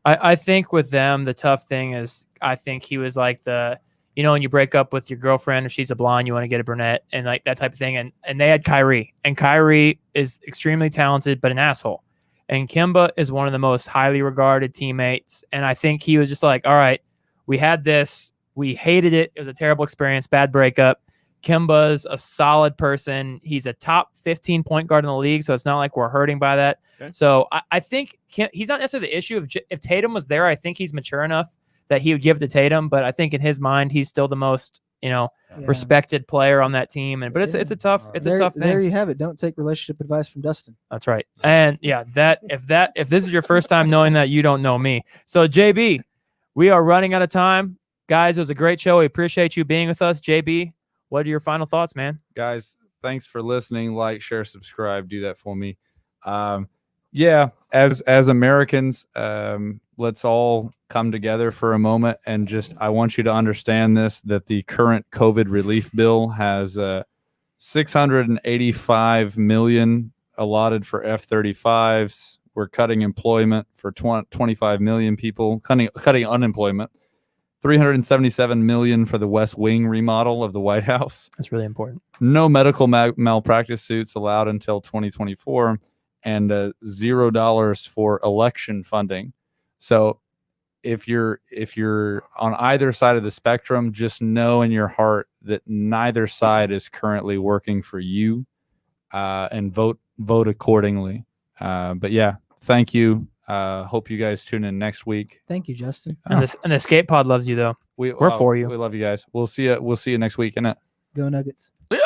S1: I think with them, the tough thing is I think he was like when you break up with your girlfriend, if she's a blonde, you want to get a brunette and like that type of thing. And they had Kyrie, and Kyrie is extremely talented, but an asshole. And Kemba is one of the most highly regarded teammates. And I think he was just like, all right, we had this. We hated it. It was a terrible experience, bad breakup. Kemba's a solid person. He's a top 15 point guard in the league, so it's not like we're hurting by that. Okay. So I think he's not necessarily the issue. If Tatum was there, I think he's mature enough that he would give to Tatum. But I think in his mind, he's still the most respected player on that team. But it's a tough thing.
S4: There you have it. Don't take relationship advice from Dustin.
S1: That's right. And if this is your first time knowing that, you don't know me. So JB, we are running out of time. Guys, it was a great show. We appreciate you being with us. JB, what are your final thoughts, man?
S2: Guys, thanks for listening. Like, share, subscribe. Do that for me. as Americans, let's all come together for a moment and just, I want you to understand this, that the current COVID relief bill has $685 million allotted for F-35s. We're cutting employment for 25 million people, cutting unemployment. $377 million for the West Wing remodel of the White House.
S1: That's really important.
S2: No medical malpractice suits allowed until 2024, and $0 for election funding. So if you're on either side of the spectrum, just know in your heart that neither side is currently working for you, and vote accordingly. But yeah, thank you. Hope you guys tune in next week.
S4: Thank you, Justin.
S1: And the Escape Pod loves you though. We're for you.
S2: We love you guys. We'll see you next week, innit?
S4: Go Nuggets.
S3: Yeah.